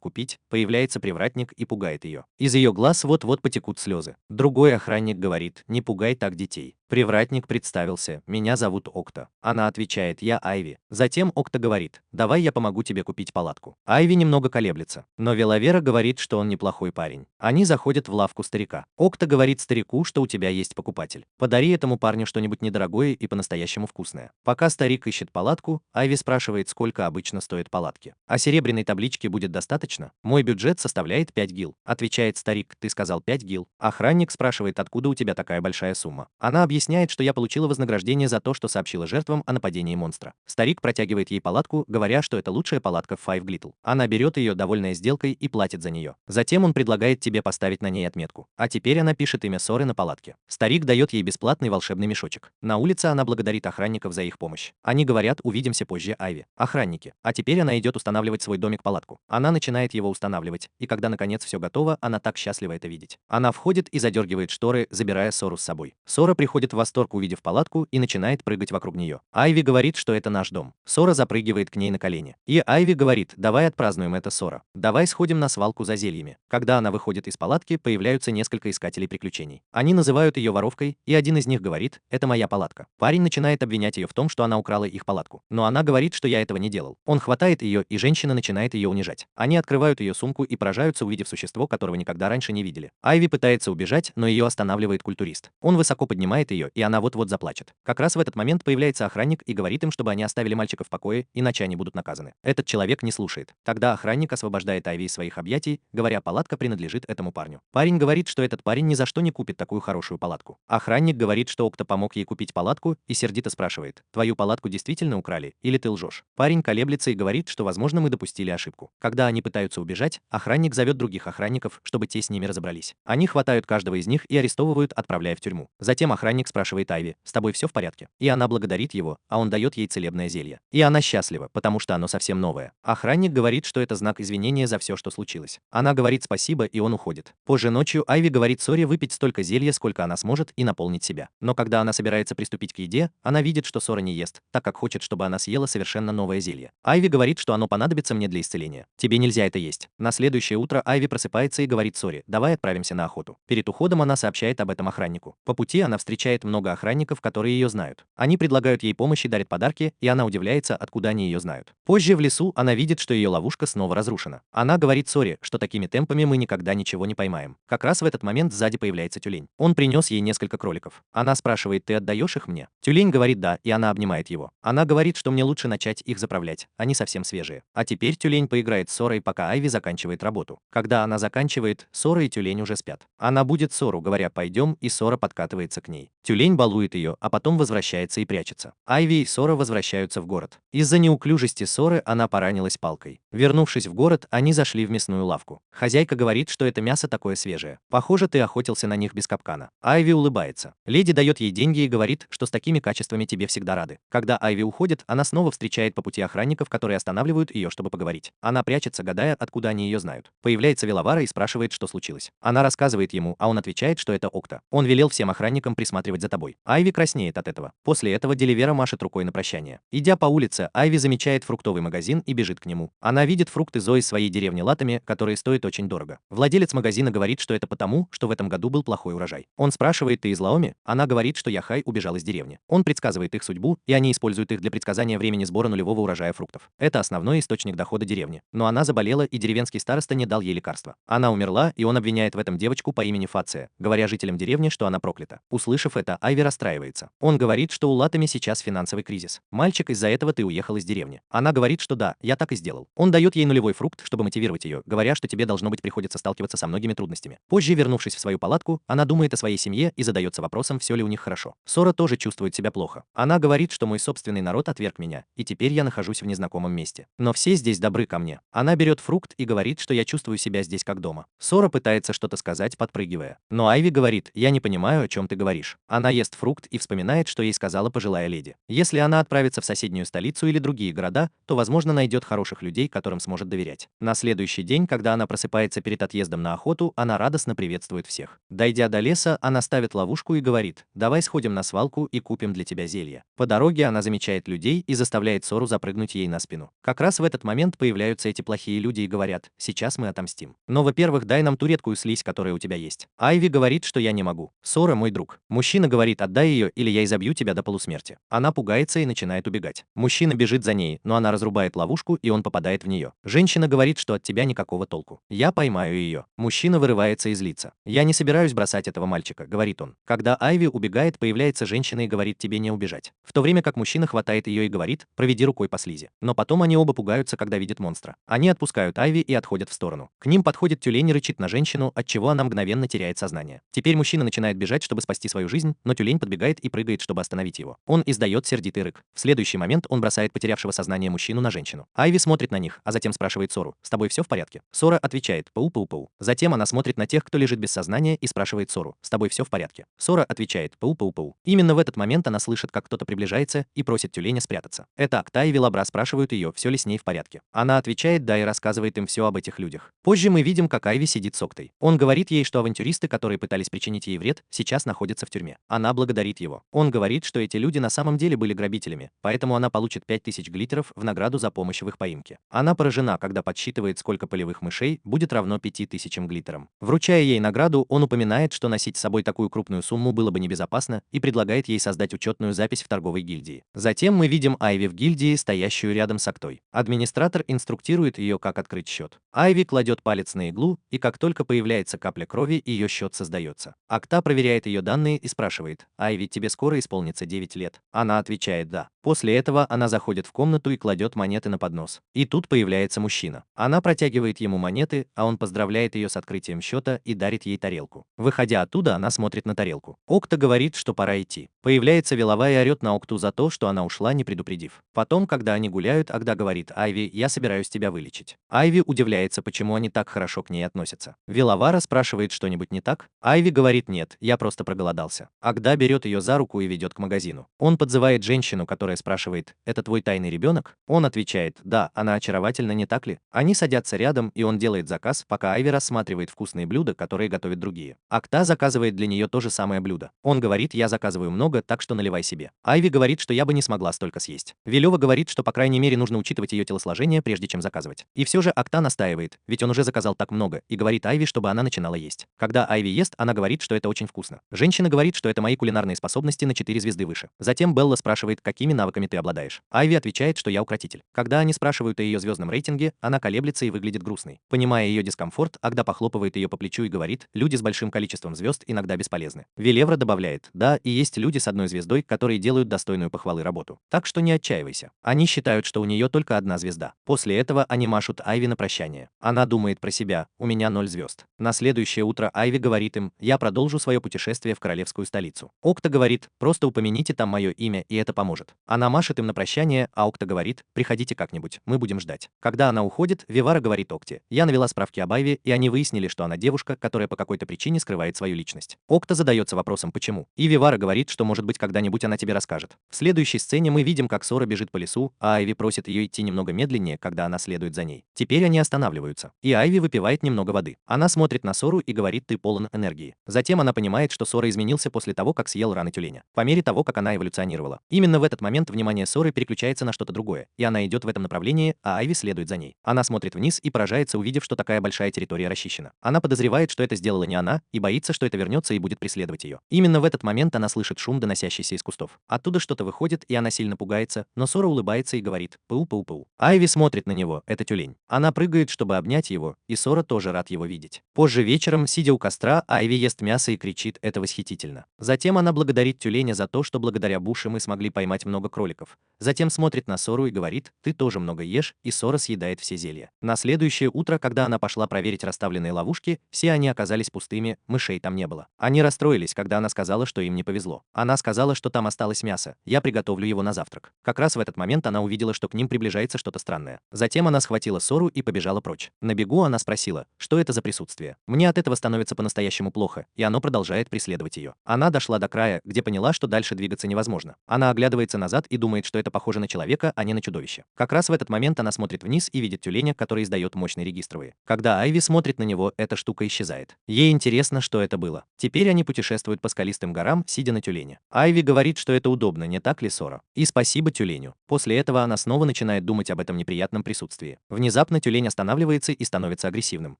купить, появляется привратник и пугает ее. Из ее глаз вот-вот потекут слезы. Другой охранник говорит: не пугай так детей. Привратник представился: меня зовут Окта. Она отвечает: я Айви. Затем Окта говорит: давай я помогу тебе купить палатку. Айви немного колеблется, но Велавера говорит, что он неплохой парень. Они заходят в лавку старика. Окта говорит старику, что у тебя есть покупатель. Подари этому парню что-нибудь недорогое и по-настоящему вкусное. Пока старик ищет палатку, Айви спрашивает, сколько обычно стоят палатки. А серебряной таблички будет достаточно? Мой бюджет составляет 5 гил. Отвечает старик: ты сказал 5 гил. Охранник спрашивает, откуда у тебя такая большая сумма. Она объясняет, что я получила вознаграждение за то, что сообщила жертвам о нападении монстра. Старик протягивает ей палатку, говоря, что это лучшая палатка в Five Glittle. Она берет ее, довольная сделкой, и платит за нее. Затем он предлагает тебе поставить на ней отметку. А теперь она пишет имя Соры на палатке. Старик дает ей бесплатный волшебный мешочек. На улице она благодарит охранников за их помощь. Они говорят: увидимся позже, Айви. Охранники. А теперь она идет устанавливать свой домик-палатку. Она начинает его устанавливать, и когда наконец все готово, она так счастлива это видеть. Она входит и задергивает шторы, забирая Сору с собой. Сора приходит в восторг, увидев палатку, и начинает прыгать вокруг нее. Айви говорит, что это наш дом. Сора запрыгивает к ней на колени. И Айви говорит: давай отпразднуем это, Сора. Давай сходим на свалку за зельями. Когда она выходит из палатки, появляются несколько искателей приключений. Они называют ее воровкой, и один из них говорит: это моя палатка. Парень начинает обвинять ее в том, что она украла их палатку. Но она говорит, что я этого не делал. Он хватает ее, и женщина начинает ее унижать. Они открывают ее сумку и поражаются, увидев существо, которого никогда раньше не видели. Айви пытается убежать, но ее останавливает культурист. Он высоко поднимает ее, и она вот-вот заплачет. Как раз в этот момент появляется охранник и говорит им, чтобы они оставили мальчика в покое, иначе они будут наказаны. Этот человек не слушает. Тогда охранник освобождает Айви из своих объятий, говоря: палатка принадлежит этому парню. Парень говорит, что этот парень ни за что не купит такую хорошую палатку. Охранник говорит, что Окта помог ей купить палатку, и сердито спрашивает: твою палатку действительно украли, или ты лжешь? Парень колеблется и говорит, что возможно мы допустили ошибку. Когда они пытаются убежать, охранник зовет других охранников, чтобы те с ними разобрались. Они хватают каждого из них и арестовывают, отправляя в тюрьму. Затем охранник спрашивает Айви: с тобой все в порядке? И она благодарит его, а он дает ей целебное зелье. И она счастлива, потому что оно совсем новое. Охранник говорит, что это знак извинения за все, что случилось. Она говорит спасибо, и он уходит. Позже ночью Айви говорит Соре выпить столько зелья, сколько она сможет, и наполнить себя. Но когда она собирается приступить к еде, она видит, что Сора не ест, так как хочет, чтобы она съела совершенно новое зелье. Айви говорит, что оно понадобится мне для исцеления. Тебе нельзя это есть. На следующее утро Айви просыпается и говорит Соре: давай отправимся на охоту. Перед уходом она сообщает об этом охраннику. По пути она встречает много охранников, которые ее знают. Они предлагают ей помощь и дарят подарки, и она удивляется, откуда они ее знают. Позже в лесу она видит, что ее ловушка снова разрушена. Она говорит Соре, что такими темпами мы никогда ничего не поймаем. Как раз в этот момент сзади появляется тюлень. Он принес ей несколько кроликов. Она спрашивает: ты отдаешь их мне? Тюлень говорит да, и она обнимает его. Она говорит, что мне лучше начать их заправлять, они совсем свежие. А теперь тюлень поиграет с Сорой, пока Айви заканчивает работу. Когда она заканчивает, Сора и тюлень уже спят. Она будет Сору, говоря: пойдем, и Сора подкатывается к ней. Тюлень балует ее, а потом возвращается и прячется. Айви и Сора возвращаются в город. Из-за неуклюжести Соры она поранилась палкой. Вернувшись в город, они зашли в мясную лавку. Хозяйка говорит, что это мясо такое свежее. Похоже, ты охотился на них без капкана. Айви улыбается. Леди дает ей деньги и говорит, что с такими качествами тебе всегда рады. Когда Айви уходит, она снова встречает по пути охранников, которые останавливают ее, чтобы поговорить. Она прячется, гадая, откуда они ее знают. Появляется Велавара и спрашивает, что случилось. Она рассказывает ему, а он отвечает, что это Окта. Он велел всем охранникам присматривать за тобой. Айви краснеет от этого. После этого Деливера машет рукой на прощание. Идя по улице, Айви замечает фруктовый магазин и бежит к нему. Она видит фрукты Зои из своей деревни латами, которые стоят очень дорого. Владелец магазина говорит, что это потому, что в этом году был плохой урожай. Он спрашивает: ты из Лаоми? Она говорит, что Яхай убежал из деревни. Он предсказывает их судьбу, и они используют их для предсказания времени сбора нулевого урожая фруктов. Это основной источник дохода деревни. Но она заболела, и деревенский староста не дал ей лекарства. Она умерла, и он обвиняет в этом девочку по имени Фация, говоря жителям деревни, что она проклята. Услышав это, Айви расстраивается. Он говорит, что у Латами сейчас финансовый кризис. Мальчик, из-за этого ты уехал из деревни. Она говорит, что да, я так и сделал. Он дает ей нулевой фрукт, чтобы мотивировать ее, говоря, что тебе должно быть приходится сталкиваться со многими трудностями. Позже, вернувшись в свою палатку, она думает о своей семье и задается вопросом, все ли у них хорошо. Сора тоже чувствует себя плохо. Она говорит, что мой собственный народ отверг меня, и теперь я нахожусь в незнакомом месте. Но все здесь добры ко мне. Она берет фрукт и говорит, что я чувствую себя здесь как дома. Сора пытается что-то сказать, подпрыгивая. Но Айви говорит, я не понимаю, о чем ты говоришь. Она ест фрукт и вспоминает, что ей сказала пожилая леди. Если она отправится в соседнюю столицу или другие города, то, возможно, найдет хороших людей, которым сможет доверять. На следующий день, когда она просыпается перед отъездом на охоту, она радостно приветствует всех. Дойдя до леса, она ставит ловушку и говорит, давай сходим на свалку и купим для тебя зелье. По дороге она замечает людей и заставляет Сору запрыгнуть ей на спину. Как раз в этот момент появляются эти плохие люди и говорят, сейчас мы отомстим. Но, во-первых, дай нам ту редкую слизь, которая у тебя есть. Айви говорит, что я не могу. Сора мой друг. Мужчина говорит, отдай ее, или я изобью тебя до полусмерти. Она пугается и начинает убегать. Мужчина бежит за ней, но она разрубает ловушку, и он попадает в нее. Женщина говорит, что от тебя никакого толку. Я поймаю ее. Мужчина вырывается из лица. Я не собираюсь бросать этого мальчика, говорит он. Когда Айви убегает, появляется женщина и говорит, тебе не убежать. В то время как мужчина хватает ее и говорит, проведи рукой по слизи. Но потом они оба пугаются, когда видят монстра. Они отпускают Айви и отходят в сторону. К ним подходит тюлень и рычит на женщину, от чего она мгновенно теряет сознание. Теперь мужчина начинает бежать, чтобы спасти свою жизнь, но тюлень подбегает и прыгает, чтобы остановить его. Он издает сердитый рык. В следующий момент он бросает потерявшего сознание мужчину на женщину. Айви смотрит на них, а затем спрашивает Сору, с тобой все в порядке? Сора отвечает, пау-пау-пау. Затем она смотрит на тех, кто лежит без сознания, и спрашивает Сору, с тобой все в порядке? Сора отвечает, пау-пау-пау. Именно в этот момент она слышит, как кто-то приближается и просит тюленя спрятаться. Это Акта и Велабра спрашивают ее, все ли с ней в порядке. Она отвечает да и рассказывает им все об этих людях. Позже мы видим, как Айви сидит с Октой. Он говорит ей, что авантюристы, которые пытались причинить ей вред, сейчас находятся в тюрьме. Она благодарит его. Он говорит, что эти люди на самом деле были грабителями, поэтому она получит 5000 глиттеров в награду за помощь в их поимке. Она поражена, когда подсчитывает, сколько полевых мышей будет равно 5000 глиттерам. Вручая ей награду, он упоминает, что носить с собой такую крупную сумму было бы небезопасно, и предлагает ей создать учетную запись в торговой гильдии. Затем мы видим Айви в гильдии, стоящую рядом с Актой. Администратор инструктирует ее, как открыть счет. Айви кладет палец на иглу, и как только появляется капля крови, ее счет создается. Акта проверяет ее данные и спрашивает, Айви, тебе скоро исполнится 9 лет? Она отвечает да. После этого она заходит в комнату и кладет монеты на поднос. И тут появляется мужчина. Она протягивает ему монеты, а он поздравляет ее с открытием счета и дарит ей тарелку. Выходя оттуда, она смотрит на тарелку. Окта говорит, что пора идти. Появляется Велава и орет на Окту за то, что она ушла, не предупредив. Потом, когда они гуляют, Акта говорит, Айви, я собираюсь тебя вылечить. Айви удивляется, почему они так хорошо к ней относятся. Велавара спрашивает, что-нибудь не так? Айви говорит, нет, я просто проголодался. Акта берет ее за руку и ведет к магазину. Он подзывает женщину, которая спрашивает, это твой тайный ребенок? Он отвечает, да, она очаровательна, не так ли? Они садятся рядом, и он делает заказ, пока Айви рассматривает вкусные блюда, которые готовят другие. Акта заказывает для нее то же самое блюдо. Он говорит, я заказываю много, так что наливай себе. Айви говорит, что я бы не смогла столько съесть. Велева говорит, что по крайней мере нужно учитывать ее телосложение, прежде чем заказывать. И все же Акта настаивает, ведь он уже заказал так много, и говорит Айви, чтобы она начинала есть. Когда Айви ест, она говорит, что это очень вкусно. Женщина говорит, что это мои кулинарные способности на 4 звезды выше. Затем Белла спрашивает, какими навыками ты обладаешь. Айви отвечает, что я укротитель. Когда они спрашивают о ее звездном рейтинге, она колеблется и выглядит грустной. Понимая ее дискомфорт, Акта похлопывает ее по плечу и говорит, люди с большим количеством звезд иногда бесполезны. Велевра добавляет, да, и есть люди с одной звездой, которые делают достойную похвалы работу. Так что не отчаивайся. Они считают, что у нее только одна звезда. После этого они машут Айви на прощание. Она думает про себя, у меня 0 звезд. На следующее утро Айви говорит им, я продолжу свое путешествие в королевскую столицу. Окта говорит, просто упомяните там мое имя, и это поможет. Она машет им на прощание, а Окта говорит, приходите как-нибудь, мы будем ждать. Когда она уходит, Вивара говорит Окте, я навела справки об Айви, и они выяснили, что она девушка, которая по какой-то причине скрывает свою личность. Окта задается вопросом, почему. И Вивара говорит, что может быть когда-нибудь она тебе расскажет. В следующей сцене мы видим, как Сора бежит по лесу, а Айви просит ее идти немного медленнее, когда она следует за ней. Теперь они останавливаются, и Айви выпивает немного воды. Она смотрит на Сору и говорит, ты полон энергии. Затем она понимает, что Сора изменился после того, как съел раны тюленя. По мере того, как она эволюционировала. Именно в этот момент момент внимание Соры переключается на что-то другое, и она идет в этом направлении, а Айви следует за ней. Она смотрит вниз и поражается, увидев, что такая большая территория расчищена. Она подозревает, что это сделала не она, и боится, что это вернется и будет преследовать ее. Именно в этот момент она слышит шум, доносящийся из кустов. Оттуда что-то выходит, и она сильно пугается, но Сора улыбается и говорит «пау-пау-пау». Айви смотрит на него, это тюлень. Она прыгает, чтобы обнять его, и Сора тоже рад его видеть. Позже вечером, сидя у костра, Айви ест мясо и кричит «это восхитительно». Затем она благодарит тюленя за то, что благодаря Буше мы смогли поймать много кроликов. Затем смотрит на Сору и говорит «ты тоже много ешь», и Сора съедает все зелья. На следующее утро, когда она пошла проверить расставленные ловушки, все они оказались пустыми, мышей там не было. Они расстроились, когда она сказала, что им не повезло. Она сказала, что там осталось мясо, я приготовлю его на завтрак. Как раз в этот момент она увидела, что к ним приближается что-то странное. Затем она схватила Сору и побежала прочь. На бегу она спросила, что это за присутствие. Мне от этого становится по-настоящему плохо, и оно продолжает преследовать ее. Она дошла до края, где поняла, что дальше двигаться невозможно. Она оглядывается назад и думает, что это похоже на человека, а не на чудовище. Как раз в этот момент она смотрит вниз и видит тюленя, который издает мощные регистровые. Когда Айви смотрит на него, эта штука исчезает. Ей интересно, что это было. Теперь они путешествуют по скалистым горам, сидя на тюлене. Айви говорит, что это удобно, не так ли, Сора? И спасибо тюленю. После этого она снова начинает думать об этом неприятном присутствии. Внезапно тюлень останавливается и становится агрессивным.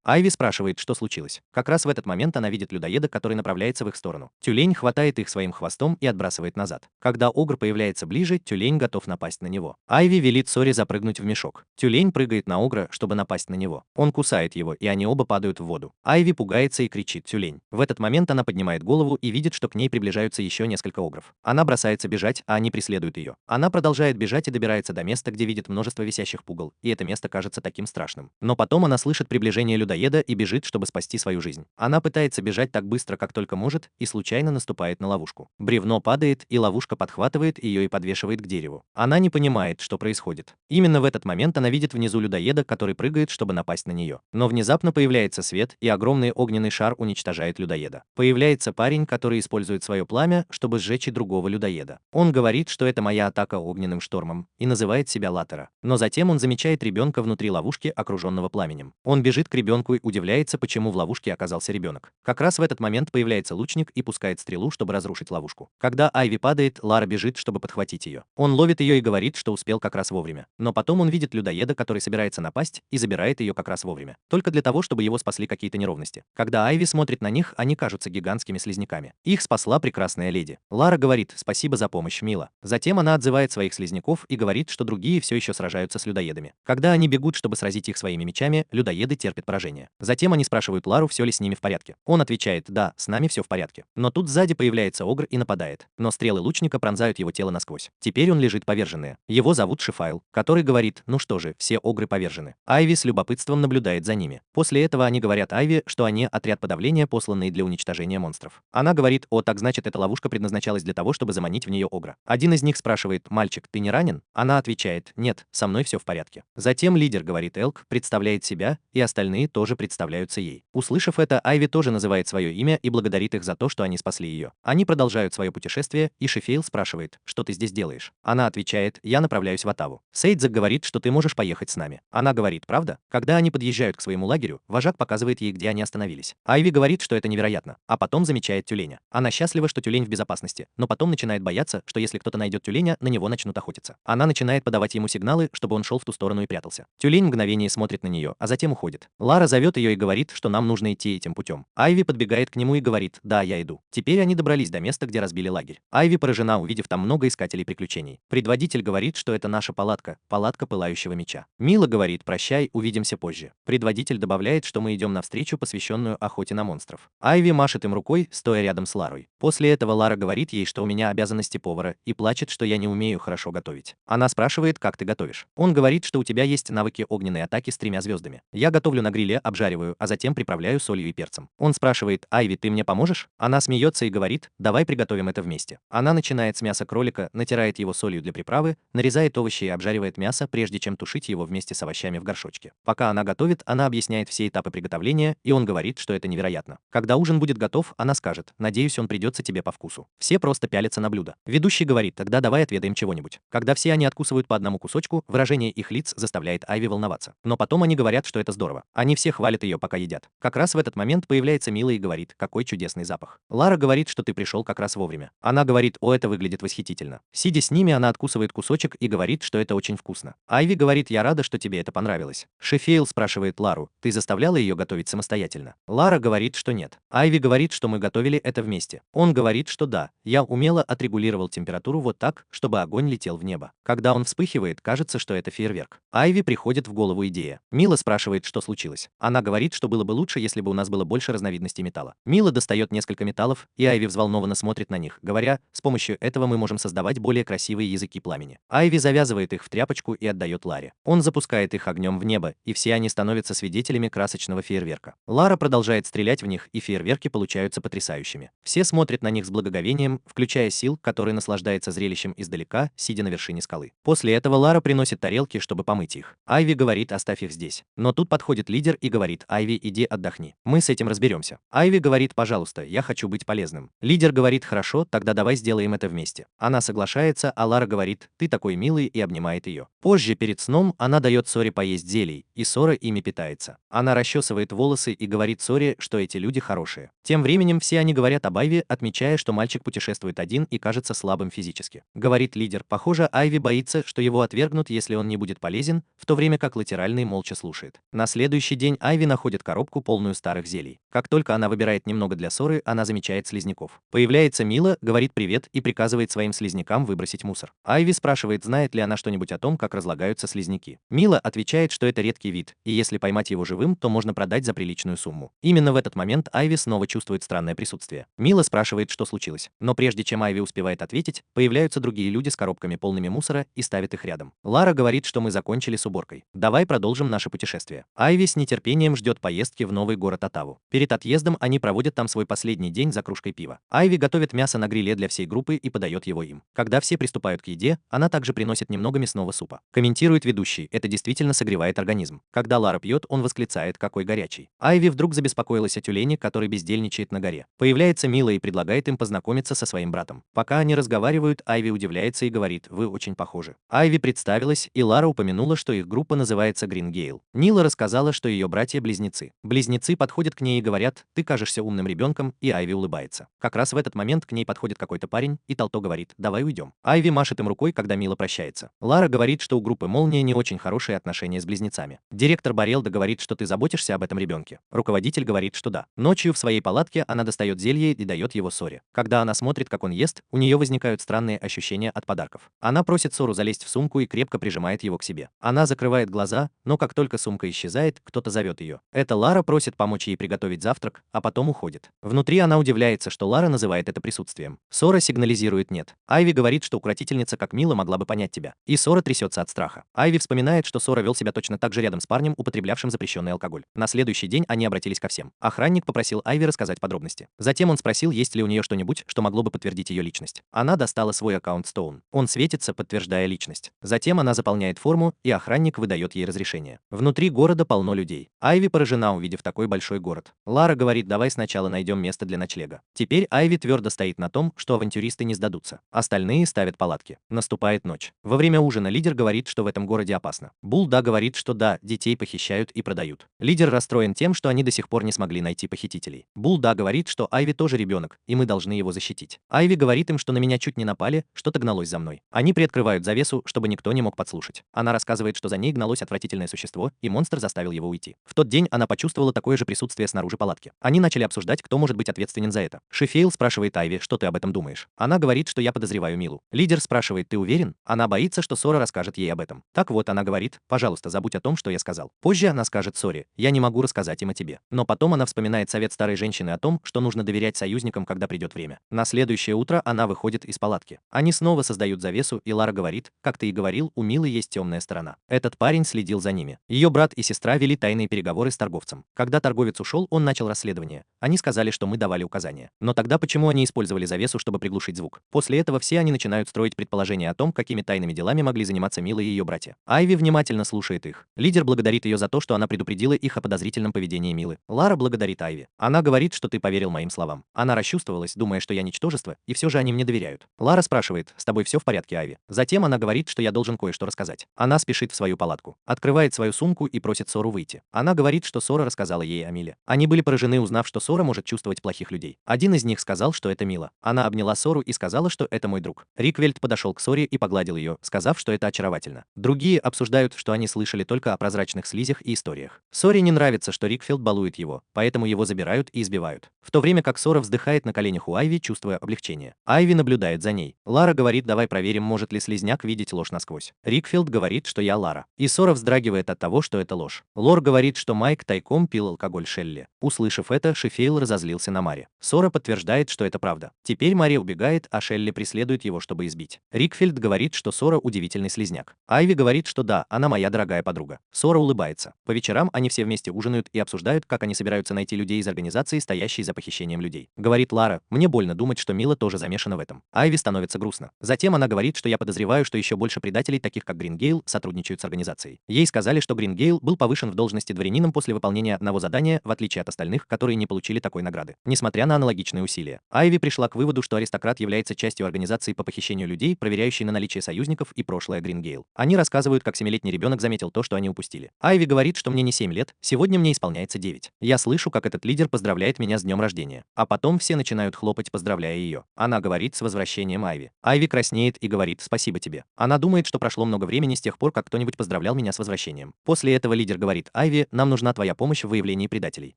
Айви спрашивает, что случилось. Как раз в этот момент она видит людоеда, который направляется в их сторону. Тюлень хватает их своим хвостом и отбрасывает назад. Когда огр появляется ближе, тюлень готов напасть на него. Айви велит Соре запрыгнуть в мешок. Тюлень прыгает на огра, чтобы напасть на него. Он кусает его, и они оба падают в воду. Айви пугается и кричит «тюлень». В этот момент она поднимает голову и видит, что к ней приближаются еще несколько огров. Она бросается бежать, а они преследуют ее. Она продолжает бежать и добирается до места, где видит множество висящих пугал, и это место кажется таким страшным. Но потом она слышит приближение людоеда и бежит, чтобы спасти свою жизнь. Она пытается бежать так быстро, как только может, и случайно наступает на ловушку. Бревно падает, и ловушка подхватывает ее и подвешивает к дереву. Она не понимает, что происходит. Именно в этот момент она видит внизу людоеда, который прыгает, чтобы напасть на нее. Но внезапно появляется свет, и огромный огненный шар уничтожает людоеда. Появляется парень, который использует свое пламя, чтобы сжечь и другого людоеда. Он говорит, что это моя атака огненным штормом, и называет себя Латера. Но затем он замечает ребенка внутри ловушки, окруженного пламенем. Он бежит к ребенку и удивляется, почему в ловушке оказался ребенок. Как раз в этот момент появляется лучник и пускает стрелу, чтобы разрушить ловушку. Когда Айви падает, Лара бежит, чтобы подхватить ее. Он ловит ее и говорит, что успел как раз вовремя. Но потом он видит людоеда, который собирается напасть, и забирает ее как раз вовремя. Только для того, чтобы его спасли какие-то неровности. Когда Айви смотрит на них, они кажутся гигантскими слизняками. Их спасла прекрасная леди. Лара говорит «спасибо за помощь, мила». Затем она отзывает своих слизняков и говорит, что другие все еще сражаются с людоедами. Когда они бегут, чтобы сразить их своими мечами, людоеды терпят поражение. Затем они спрашивают Лару, все ли с ними в порядке. Он отвечает «да, с нами все в порядке». Но тут сзади появляется огр и нападает. Но стрелы лучника пронзают его тело насквозь. Теперь он лежит поверженный. Его зовут Шифайл, который говорит «ну что же, все огры повержены». Айви с любопытством наблюдает за ними. После этого они говорят Айви, что они отряд подавления, посланный для уничтожения монстров. Она говорит «о, так значит, эта ловушка предназначалась для того, чтобы заманить в нее огра». Один из них спрашивает «мальчик, ты не ранен?» Она отвечает «нет, со мной все в порядке». Затем лидер, говорит Элк, представляет себя, и остальные тоже представляются ей. Услышав это, Айви тоже называет свое имя и благодарит их за то, что они спасли ее. Они продолжают свое путешествие, и Шифейл спрашивает «что ты здесь делаешь?» Она отвечает «я направляюсь в Отаву». Сейдзак говорит, что ты можешь поехать с нами. Она говорит «правда?» Когда они подъезжают к своему лагерю, вожак показывает ей, где они остановились. Айви говорит, что это невероятно, а потом замечает тюленя. Она счастлива, что тюлень в безопасности, но потом начинает бояться, что если кто-то найдет тюленя, на него начнут охотиться. Она начинает подавать ему сигналы, чтобы он шел в ту сторону и прятался. Тюлень мгновение смотрит на нее, а затем уходит. Лара зовет ее и говорит, что нам нужно идти этим путем. Айви подбегает к нему и говорит «да, я иду». Теперь они добрались до места, где разбили лагерь. Айви поражена, увидев там много искателей приключений. Предводитель говорит, что это наша палатка, палатка пылающего меча. Мила говорит «прощай, увидимся позже». Предводитель добавляет, что мы идем на встречу, посвященную охоте на монстров. Айви машет им рукой, стоя рядом с Ларой. После этого Лара говорит ей, что у меня обязанности повара, и плачет, что я не умею хорошо готовить. Она спрашивает, как ты готовишь. Он говорит, что у тебя есть навыки огненной атаки с 3 звездами. Я готовлю на гриле, обжариваю, а затем приправляю солью и перцем. Он спрашивает, Айви, ты мне поможешь? Она смеется и говорит, давай приготовим это вместе. Она начинает с мяса кролика, натирает его солью для приправы, нарезает овощи и обжаривает мясо, прежде чем тушить его вместе с овощами в горшочке. Пока она готовит, она объясняет все этапы приготовления, и он говорит, что это невероятно. Когда ужин будет готов, она скажет, надеюсь, он придется тебе по вкусу. Все просто пялятся на блюдо. Ведущий говорит, тогда давай отведаем чего-нибудь. Когда все они откусывают по одному кусочку, выражение их лиц заставляет Айви волноваться. Но потом они говорят, что это здорово. Они все хвалят ее, пока едят. Как раз в этот момент появляется Мила и говорит, какой чудесный запах. Лара говорит, что ты пришел как раз вовремя. Она говорит, о, это выглядит восхитительно. Сидя Сидя с ними, она откусывает кусочек и говорит, что это очень вкусно. Айви говорит: я рада, что тебе это понравилось. Шефейл спрашивает Лару: ты заставляла ее готовить самостоятельно? Лара говорит, что нет. Айви говорит, что мы готовили это вместе. Он говорит, что да, я умело отрегулировал температуру вот так, чтобы огонь летел в небо. Когда он вспыхивает, кажется, что это фейерверк. Айви приходит в голову идея. Мила спрашивает, что случилось. Она говорит, что было бы лучше, если бы у нас было больше разновидностей металла. Мила достает несколько металлов, и Айви взволнованно смотрит на них, говоря: с помощью этого мы можем создавать более красивые языки пламени. Айви завязывает их в тряпочку и отдает Ларе. Он запускает их огнем в небо, и все они становятся свидетелями красочного фейерверка. Лара продолжает стрелять в них, и фейерверки получаются потрясающими. Все смотрят на них с благоговением, включая Сил, который наслаждается зрелищем издалека, сидя на вершине скалы. После этого Лара приносит тарелки, чтобы помыть их. Айви говорит: оставь их здесь. Но тут подходит лидер и говорит: Айви, иди отдохни. Мы с этим разберемся. Айви говорит: пожалуйста, я хочу быть полезным. Лидер говорит: хорошо, тогда давай сделаем это вместе. Она соглашается, а Лара говорит: ты такой милый, и обнимает ее. Позже, перед сном, она дает Соре поесть зелий, и Сора ими питается. Она расчесывает волосы и говорит Соре, что эти люди хорошие. Тем временем все они говорят об Айви, отмечая, что мальчик путешествует один и кажется слабым физически. Говорит лидер: похоже, Айви боится, что его отвергнут, если он не будет полезен, в то время как латеральный молча слушает. На следующий день Айви находит коробку, полную старых зелий. Как только она выбирает немного для Соры, она замечает слизняков. Появляется Мила, говорит привет и приказывает своим слизнякам выбросить мусор. Айви спрашивает, знает ли она что-нибудь о том, как разлагаются слизняки. Мила отвечает, что это редкий вид, и если поймать его живым, то можно продать за приличную сумму. Именно в этот момент Айви снова чувствует странное присутствие. Мила спрашивает, что случилось. Но прежде чем Айви успевает ответить, появляются другие люди с коробками, полными мусора, и ставят их рядом. Лара говорит, что мы закончили с уборкой. Давай продолжим наше путешествие. Айви с нетерпением ждет поездки в новый город Оттаву. Перед отъездом они проводят там свой последний день за кружкой пива. Айви готовит мясо на гриле для всей группы и подает его им. Когда все приступают к еде, она также приносит немного мясного супа. Комментирует ведущий: это действительно согревает организм. Когда Лара пьет, он восклицает: какой горячий. Айви вдруг забеспокоилась о тюлене, который бездельничает на горе. Появляется Мила и предлагает им познакомиться со своим братом. Пока они разговаривают, Айви удивляется и говорит: вы очень похожи. Айви представилась, и Лара упомянула, что их группа называется Грингейл. Нила рассказала, что ее братья-близнецы. Близнецы подходят к ней и говорят: ты кажешься умным ребенком, и Айви улыбается. Как раз в этот момент к ней подходит какой-то парень, и Толто говорит: давай уйдем. Айви машет им рукой, когда Мила прощается. Лара говорит, что у группы Молния не очень хорошие отношения с близнецами. Директор Барелда говорит, что ты заботишься об этом ребенке. Руководитель говорит, что да. Ночью в своей палатке она достает зелье и дает его Соре. Когда она смотрит, как он ест, у нее возникают странные ощущения от подарков. Она просит Сору залезть в сумку и крепко прижимает его к себе. Она закрывает глаза, но как только сумка исчезает, кто-то зовет ее. Это Лара просит помочь ей приготовить завтрак, а потом уходит. Внутри она удивляется, что Лара называет это присутствием. Сора сигнализирует нет. Айви говорит, что укротительница как Мила могла бы понять тебя. И Сора трясется от страха. Айви вспоминает, что Сора вел себя точно так же рядом с парнем, употреблявшим запрещенный алкоголь. На следующий день они обратились ко всем. Охранник попросил Айви рассказать подробности. Затем он спросил, есть ли у нее что-нибудь, что могло бы подтвердить ее личность. Она достала свой аккаунт Stone. Он светится, подтверждая личность. Затем она заполняет форму, и охранник выдает ей разрешение. Внутри города полно людей. Айви поражена, увидев такой большой город. Лара говорит: давай сначала найдем место для ночлега. Теперь Айви твердо стоит на том, что авантюристы не сдадутся. Остальные ставят палатки. Наступает ночь. Во время ужина лидер говорит, что в этом городе опасно. Булда говорит, что да, детей похищают и продают. Лидер расстроен тем, что они до сих пор не смогли найти похитителей. Булда говорит, что Айви тоже ребенок, и мы должны его защитить. Айви говорит им, что на меня чуть не напали, что-то гналось за мной. Они приоткрывают завесу, чтобы никто не мог подслушать. Она рассказывает, что за ней гналось отвратительное существо, и монстр заставил его уйти. В тот день она почувствовала такое же присутствие снаружи палатки. Они начали обсуждать, кто может быть ответственен за это. Шефейл спрашивает Айви, что ты об этом думаешь. Она говорит, что я подозреваю Милу. Лидер спрашивает: ты уверен? Она боится, что Сора расскажет ей об этом. Так вот, она говорит: пожалуйста, забудь о том, что я сказал. Позже она скажет Соре: я не могу рассказать им о тебе. Но потом она вспоминает совет старой женщины о том, что нужно доверять союзникам, когда придет время. На следующее утро она выходит из палатки. Они снова создают завесу, и Лара говорит: как ты и говорил, у Милы есть темная сторона. Этот парень следил за ними. Ее брат и сестра вели тайные переговоры с торговцем. Когда торговец ушел, он начал расследование. Они сказали, что мы давали указания. Но тогда почему они использовали завесу, чтобы приглушить звук? После этого все они начинают строить предположения о том, какими тайными делами могли заниматься Мила и ее братья. Айви внимательно слушает их. Лидер благодарит ее за то, что она предупредила их о подозрительном поведении Милы. Лара благодарит Айви. Она говорит, что ты поверил моим словам. Она расчувствовалась, думая, что я ничтожество, и все же они мне доверяют. Лара спрашивает: с тобой все в порядке, Айви? Затем она говорит, что я должен кое-что рассказать. Она спешит в свою палатку, открывает свою сумку и просит Сору выйти. Она говорит, что Сора рассказала ей о Миле. Они были поражены, узнав, что Сора может чувствовать плохих людей. Один из них сказал, что это Мила. Она обняла Сору и сказала, что это мой друг. Риквельд подошел к Соре и погладил ее, сказав, что это очаровательно. Другие обсуждают, что они слышали только о прозрачных слизях и историях. Соре не нравится, что Рикфилд балует его, поэтому его забирают и избивают. В то время как Сора вздыхает на коленях у Айви, чувствуя облегчение. Айви наблюдает за ней. Лара говорит, давай проверим, может ли слизняк видеть ложь насквозь. Рикфилд говорит, что я Лара. И Сора вздрагивает от того, что это ложь. Лор говорит, что Майк тайком пил алкоголь Шелли. Услышав это, Шефейл разозлился на Мари. Сора подтверждает, что это правда. Теперь Мари убегает, а Шелли преследует его, чтобы избить. Рикфилд говорит, что Сора удивительный слизняк. Айви говорит, что да, она моя дорогая подруга. Сора улыбается. По вечерам они все вместе ужинают и обсуждают, как они собираются найти людей из организации, стоящей за похищением людей. Говорит Лара, мне больно думать, что Мила тоже замешана в этом. Айви становится грустно. Затем она говорит, что я подозреваю, что еще больше предателей, таких как Грингейл, сотрудничают с организацией. Ей сказали, что Грингейл был повышен в должности дворянином после выполнения одного задания, в отличие от остальных, которые не получили такой награды. Несмотря на аналогичные усилия. Айви пришла к выводу, что аристократ является частью организации по похищению людей, проверяющей на наличие союзников и прошлое Грингейл. Они рассказывают, как 7-летний ребенок заметил то, что они упустили. Айви говорит, что мне не 7 лет, сегодня мне исполняется 9. Я слышу, как этот лидер поздравляет меня с днем рождения. А потом все начинают хлопать, поздравляя ее. Она говорит с возвращением Айви. Айви краснеет и говорит спасибо тебе. Она думает, что прошло много времени с тех пор, как кто-нибудь поздравлял меня с возвращением. После этого лидер говорит, Айви, нам нужна твоя помощь в выявлении предателей.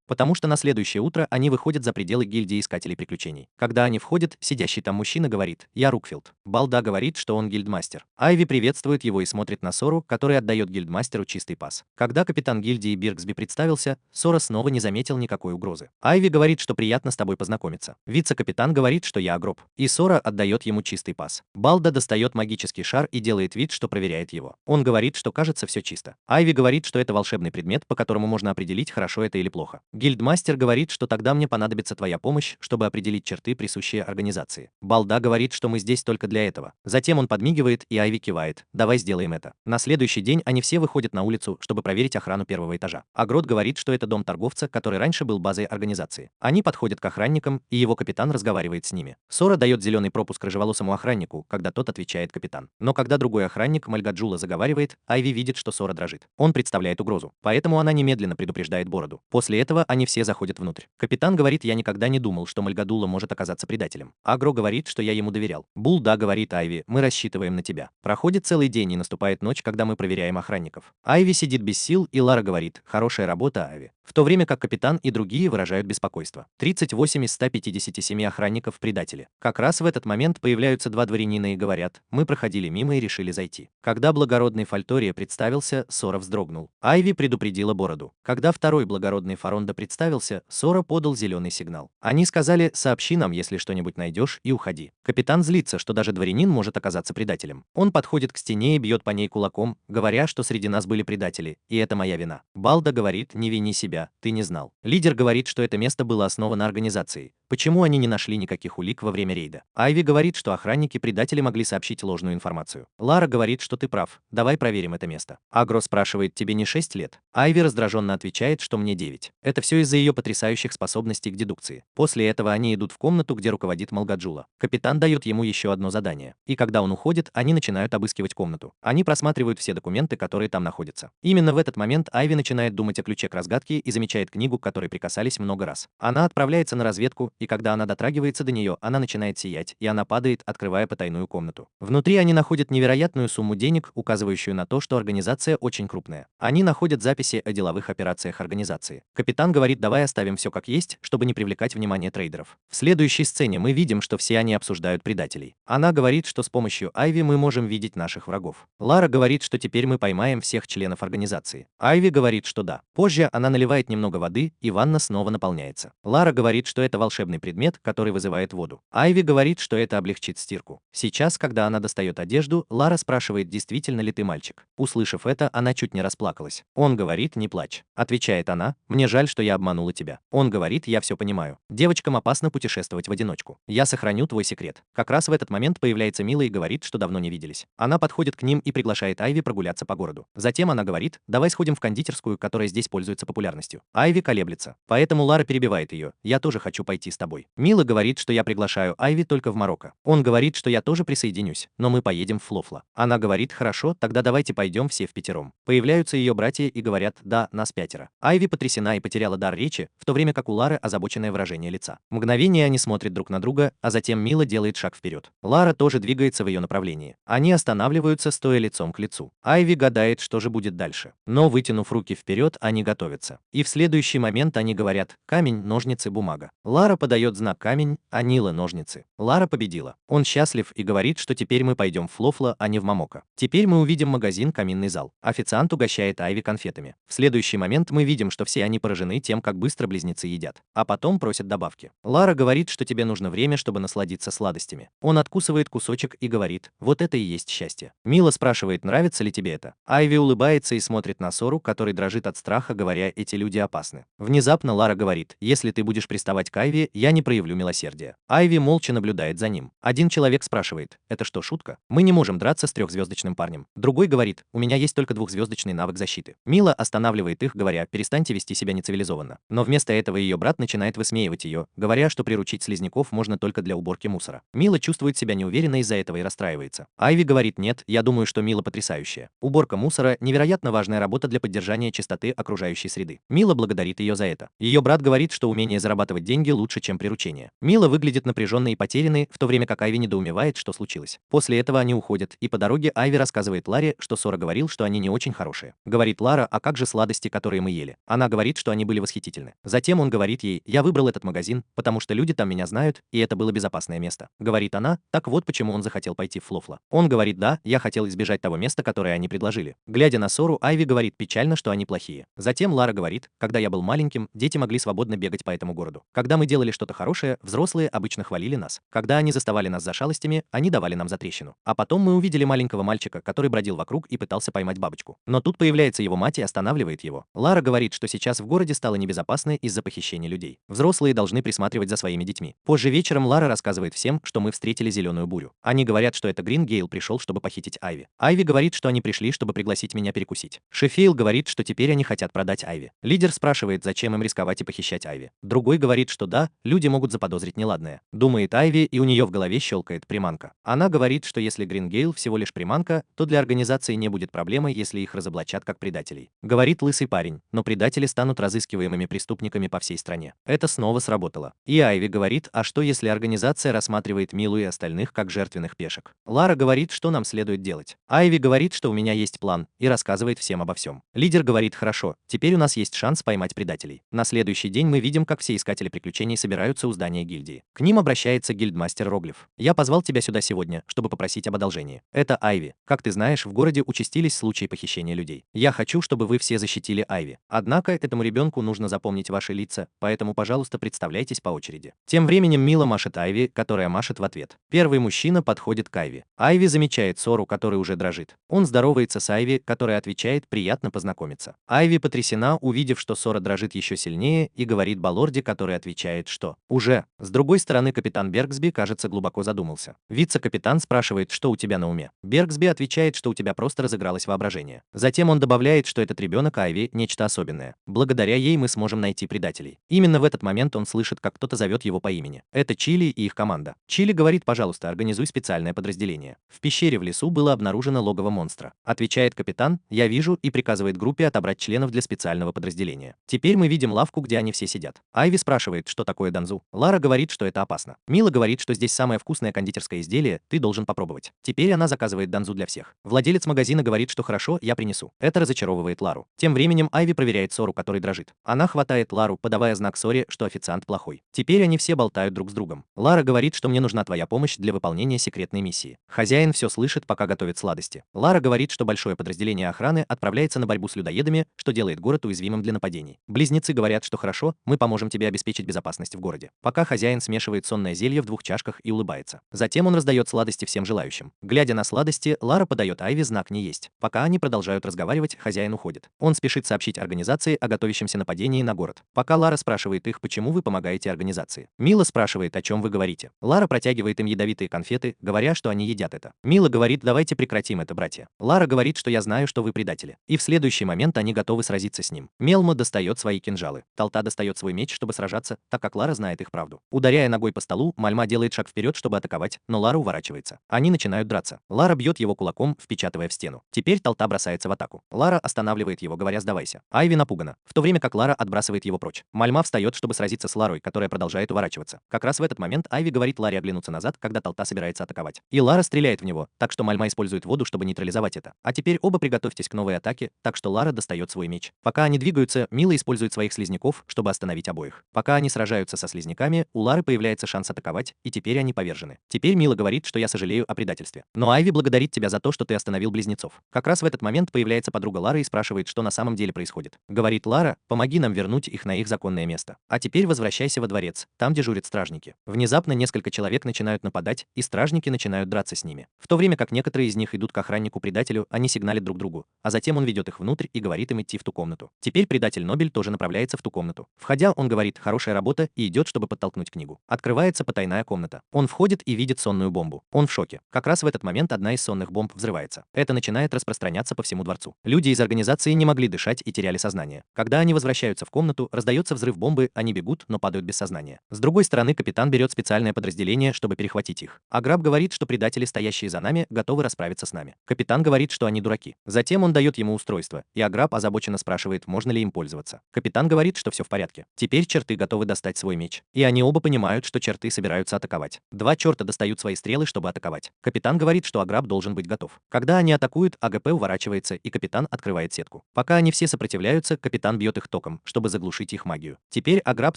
Потому что на следующее утро они выходят за пределы гильдии искателей приключений. Когда они входят, сидящий там мужчина говорит, я Рукфилд. Балда говорит, что он гильдмастер. Айви приветствует его и смотрит на Сору, который отдает гильдмастеру чистый пас. Когда капитан гильдии Бирксби представился, Сора снова не заметил никакой угрозы. Айви говорит, что приятно с тобой познакомиться. Вице-капитан говорит, что я Агроб. И Сора отдает ему чистый пас. Балда достает магический шар и делает вид, что проверяет его. Он говорит, что кажется все чисто. Айви говорит, что это волшебный предмет, по которому можно определить, хорошо это или плохо. Гильдмастер говорит, что тогда мне понадобится твоя помощь, чтобы определить черты, присущие организации. Балда говорит, что мы здесь только для этого. Затем он подмигивает, и Айви кивает. Давай сделаем это. На следующий день они все выходят на улицу, чтобы проверить охрану первого этажа. Агрот говорит, что это дом торговца, который раньше был базой организации. Они подходят к охранникам, и его капитан разговаривает с ними. Сора дает зеленый пропуск рыжеволосому охраннику, когда тот отвечает капитан. Но когда другой охранник Мальгаджула заговаривает, Айви видит, что Сора дрожит. Он представляет угрозу. Поэтому она немедленно предупреждает Бороду. После этого они все заходят внутрь. Капитан говорит, я никогда не думал, что Мальгадула может оказаться предателем. Агро говорит, что я ему доверял. Булда говорит Айви, мы рассчитываем на тебя. Проходит целый день и наступает ночь, когда мы проверяем охранников. Айви сидит без сил, и Лара говорит, хорошая работа, Айви. В то время как капитан и другие выражают беспокойство. 38 из 157 охранников предатели. Как раз в этот момент появляются два дворянина и говорят, мы проходили мимо и решили зайти. Когда благородный Фальтория представился, Сора вздрогнул. Айви предупредила Бороду. Когда второй благородный Фаронда представился, Сора подал зеленый сигнал. Они сказали, сообщи нам, если что-нибудь найдешь, и уходи. Капитан злится, что даже дворянин может оказаться предателем. Он подходит к стене и бьет по ней кулаком, говоря, что среди нас были предатели, и это моя вина. Балда говорит, не вини себя, ты не знал. Лидер говорит, что это место было основано организацией. Почему они не нашли никаких улик во время рейда? Айви говорит, что охранники-предатели могли сообщить ложную информацию. Лара говорит, что ты прав, давай проверим это место. Агро спрашивает, тебе не 6 лет? Айви раздраженно отвечает, что мне 9. Это все из-за ее потрясающих способностей к дедукции. После этого они идут в комнату, где руководит Малгаджула. Капитан дает ему еще одно задание. И когда он уходит, они начинают обыскивать комнату. Они просматривают все документы, которые там находятся. Именно в этот момент Айви начинает думать о ключе к разгадке и замечает книгу, к которой прикасались много раз. Она отправляется на разведку, и когда она дотрагивается до нее, она начинает сиять, и она падает, открывая потайную комнату. Внутри они находят невероятную сумму денег, указывающую на то, что организация очень крупная. Они находят записи о деловых операциях организации. Капитан говорит, давай оставим все как есть, чтобы не привлекать внимание трейдеров. В следующей сцене мы видим, что все они обсуждают предателей. Она говорит, что с помощью Айви мы можем видеть наших врагов. Лара говорит, что теперь мы поймаем всех членов организации. Айви говорит, что да. Позже она наливает немного воды, и ванна снова наполняется. Лара говорит, что это волшебный предмет, который вызывает воду. Айви говорит, что это облегчит стирку. Сейчас, когда она достает одежду, Лара спрашивает, действительно ли ты мальчик. Услышав это, она чуть не расплакалась. Он говорит, не плачь. Отвечает она, мне жаль, что я обманула тебя. Он говорит, я все понимаю. Девочкам опасно путешествовать в одиночку. Я сохраню твой секрет. Как раз в этот момент появляется Мила и говорит, что давно не виделись. Она подходит к ним и приглашает Айви прогуляться по городу. Затем она говорит, давай сходим в кондитерскую, которая здесь пользуется популярностью. Айви колеблется. Поэтому Лара перебивает ее, я тоже хочу пойти с тобой. тобой. Мила говорит, что я приглашаю Айви только в Марокко. Он говорит, что я тоже присоединюсь, но мы поедем в Флофла. Она говорит, хорошо, тогда давайте пойдем все впятером. Появляются ее братья и говорят, да, нас 5. Айви потрясена и потеряла дар речи, в то время как у Лары озабоченное выражение лица. Мгновение они смотрят друг на друга, а затем Мила делает шаг вперед. Лара тоже двигается в ее направлении. Они останавливаются, стоя лицом к лицу. Айви гадает, что же будет дальше. Но, вытянув руки вперед, они готовятся. И в следующий момент они говорят «камень, ножницы, бумага». Лара подает знак камень, а Нила ножницы. Лара победила. Он счастлив и говорит, что теперь мы пойдем в Флофла, а не в Мамока. Теперь мы увидим магазин «Каминный зал». Официант угощает Айви конфетами. В следующий момент мы видим, что все они поражены тем, как быстро близнецы едят. А потом просят добавки. Лара говорит, что тебе нужно время, чтобы насладиться сладостями. Он откусывает кусочек и говорит, вот это и есть счастье. Мила спрашивает, нравится ли тебе это. Айви улыбается и смотрит на Сору, который дрожит от страха, говоря, эти люди опасны. Внезапно Лара говорит, если ты будешь приставать к Айви, я не проявлю милосердия. Айви молча наблюдает за ним. Один человек спрашивает, это что, шутка? Мы не можем драться с 3-звездочным парнем. Другой говорит, у меня есть только 2-звездочный навык защиты. Мила останавливает их, говоря, перестаньте вести себя нецивилизованно. Но вместо этого ее брат начинает высмеивать ее, говоря, что приручить слизняков можно только для уборки мусора. Мила чувствует себя неуверенно из-за этого и расстраивается. Айви говорит, нет, я думаю, что Мила потрясающая. Уборка мусора – невероятно важная работа для поддержания чистоты окружающей среды. Мила благодарит ее за это. Ее брат говорит, что умение зарабатывать деньги лучше, чем приручение. Мила выглядит напряженной и потерянной, в то время как Айви недоумевает, что случилось. После этого они уходят, и по дороге Айви рассказывает Ларе, что Сора говорил, что они не очень хорошие. Говорит Лара, а как же сладости, которые мы ели? Она говорит, что они были восхитительны. Затем он говорит ей, я выбрал этот магазин, потому что люди там меня знают, и это было безопасное место. Говорит она, так вот почему он захотел пойти в Флофла. Он говорит, да, я хотел избежать того места, которое они предложили. Глядя на Сору, Айви говорит печально, что они плохие. Затем Лара говорит, когда я был маленьким, дети могли свободно бегать по этому городу. Когда мы делали что-то хорошее, взрослые обычно хвалили нас. Когда они заставали нас за шалостями, они давали нам затрещину. А потом мы увидели маленького мальчика, который бродил вокруг и пытался поймать бабочку. Но тут появляется его мать и останавливает его. Лара говорит, что сейчас в городе стало небезопасно из-за похищения людей. Взрослые должны присматривать за своими детьми. Позже вечером Лара рассказывает всем, что мы встретили зеленую бурю. Они говорят, что это Грингейл пришел, чтобы похитить Айви. Айви говорит, что они пришли, чтобы пригласить меня перекусить. Шефейл говорит, что теперь они хотят продать Айви. Лидер спрашивает, зачем им рисковать и похищать Айви. Другой говорит, что да, люди могут заподозрить неладное. Думает Айви, и у нее в голове щелкает приманка. Она говорит, что если Грингейл всего лишь приманка, то для организации не будет проблемы, если их разоблачат как предателей. Говорит лысый парень, но предатели станут разыскиваемыми преступниками по всей стране. Это снова сработало. И Айви говорит, а что если организация рассматривает Милу и остальных как жертвенных пешек? Лара говорит, что нам следует делать. Айви говорит, что у меня есть план, и рассказывает всем обо всем. Лидер говорит, хорошо, теперь у нас есть шанс поймать предателей. На следующий день мы видим, как все искатели приключений собираются у здания гильдии. К ним обращается гильдмастер Роглиф. Я позвал тебя сюда сегодня, чтобы попросить об одолжении. Это Айви. Как ты знаешь, в городе участились случаи похищения людей. Я хочу, чтобы вы все защитили Айви. Однако этому ребенку нужно запомнить ваши лица, поэтому, пожалуйста, представляйтесь по очереди. Тем временем Мила машет Айви, которая машет в ответ. Первый мужчина подходит к Айви. Айви замечает Сору, который уже дрожит. Он здоровается с Айви, которая отвечает «приятно познакомиться». Айви потрясена, увидев, что Сора дрожит еще сильнее, и говорит Балорди, который отвечает, что «уже». С другой стороны, капитан Бергсби, кажется, глубоко задумался. Вице-капитан спрашивает, что у тебя на уме. Бергсби отвечает, что у тебя просто разыгралось воображение. Затем он добавляет, что этот ребенок Айви – нечто особенное. Благодаря ей мы сможем найти предателей. Именно в этот момент он слышит, как кто-то зовет его по имени. Это Чили и их команда. Чили говорит, пожалуйста, организуй специальное подразделение. В пещере в лесу было обнаружено логово монстра. Отвечает капитан, я вижу, и приказывает группе отобрать членов для специального подразделения. Теперь мы видим лавку, где они все сидят. Айви спрашивает, что такое данзу. Лара говорит, что это опасно. Мила говорит, что здесь самое вкусное кондитерское изделие, ты должен попробовать. Теперь она заказывает данзу для всех. Владелец магазина говорит, что хорошо, я принесу. Это разочаровывает Лару. Тем временем Айви проверяет Сору, который дрожит. Она хватает Лару, подавая знак Соре, что официант плохой. Теперь они все болтают друг с другом. Лара говорит, что мне нужна твоя помощь для выполнения секретной миссии. Хозяин все слышит, пока готовит сладости. Лара говорит, что большое подразделение охраны отправляется на борьбу с людоедами, что делает город уязвимым для нападений. Близнецы говорят, что хорошо, мы поможем тебе обеспечить безопасность в городе. Пока хозяин смешивает сонное зелье в 2 чашках и улыбается. Затем он раздает сладости всем желающим. Глядя на сладости, Лара подает Айви знак «не есть». Пока они продолжают разговаривать, хозяин уходит. Он спешит сообщить организации о готовящемся нападении на город. Пока Лара спрашивает их, почему вы помогаете организации. Мила спрашивает, о чем вы говорите. Лара протягивает им ядовитые конфеты, говоря, что они едят это. Мила говорит, давайте прекратим это, братья. Лара говорит, что я знаю, что вы предатели. И в следующий момент они готовы сразиться с ним. Мелмо достает свои кинжалы. Талта достает свой меч, чтобы сражаться, так как Лара Лара знает их правду. Ударяя ногой по столу, Мальма делает шаг вперед, чтобы атаковать, но Лара уворачивается. Они начинают драться. Лара бьет его кулаком, впечатывая в стену. Теперь толпа бросается в атаку. Лара останавливает его, говоря «сдавайся». Айви напугана, в то время как Лара отбрасывает его прочь. Мальма встает, чтобы сразиться с Ларой, которая продолжает уворачиваться. Как раз в этот момент Айви говорит Ларе оглянуться назад, когда толпа собирается атаковать. И Лара стреляет в него, так что Мальма использует воду, чтобы нейтрализовать это. А теперь оба приготовьтесь к новой атаке, так что Лара достает свой меч. Пока они двигаются, Мила использует своих слизняков, чтобы остановить обоих. Пока они сражаются со слизняками, у Лары появляется шанс атаковать, и теперь они повержены. Теперь Мила говорит, что я сожалею о предательстве. Но Айви благодарит тебя за то, что ты остановил близнецов. Как раз в этот момент появляется подруга Лары и спрашивает, что на самом деле происходит. Говорит Лара, помоги нам вернуть их на их законное место. А теперь возвращайся во дворец, там дежурят стражники. Внезапно несколько человек начинают нападать, и стражники начинают драться с ними. В то время как некоторые из них идут к охраннику-предателю, они сигналят друг другу, а затем он ведет их внутрь и говорит им идти в ту комнату. Теперь предатель Нобель тоже направляется в ту комнату. Входя, он говорит «хорошая работа» и идет, чтобы подтолкнуть книгу. Открывается потайная комната. Он входит и видит сонную бомбу. Он в шоке. Как раз в этот момент одна из сонных бомб взрывается. Это начинает распространяться по всему дворцу. Люди из организации не могли дышать и теряли сознание. Когда они возвращаются в комнату, раздается взрыв бомбы, они бегут, но падают без сознания. С другой стороны, капитан берет специальное подразделение, чтобы перехватить их. Аграб говорит, что предатели, стоящие за нами, готовы расправиться с нами. Капитан говорит, что они дураки. Затем он дает ему устройство, и Аграб озабоченно спрашивает, можно ли им пользоваться. Капитан говорит, что все в порядке. Теперь черты готовы достать свой меч. И они оба понимают, что черты собираются атаковать. Два черта достают свои стрелы, чтобы атаковать. Капитан говорит, что Аграб должен быть готов. Когда они атакуют, АГП уворачивается, и капитан открывает сетку. Пока они все сопротивляются, капитан бьет их током, чтобы заглушить их магию. Теперь Аграб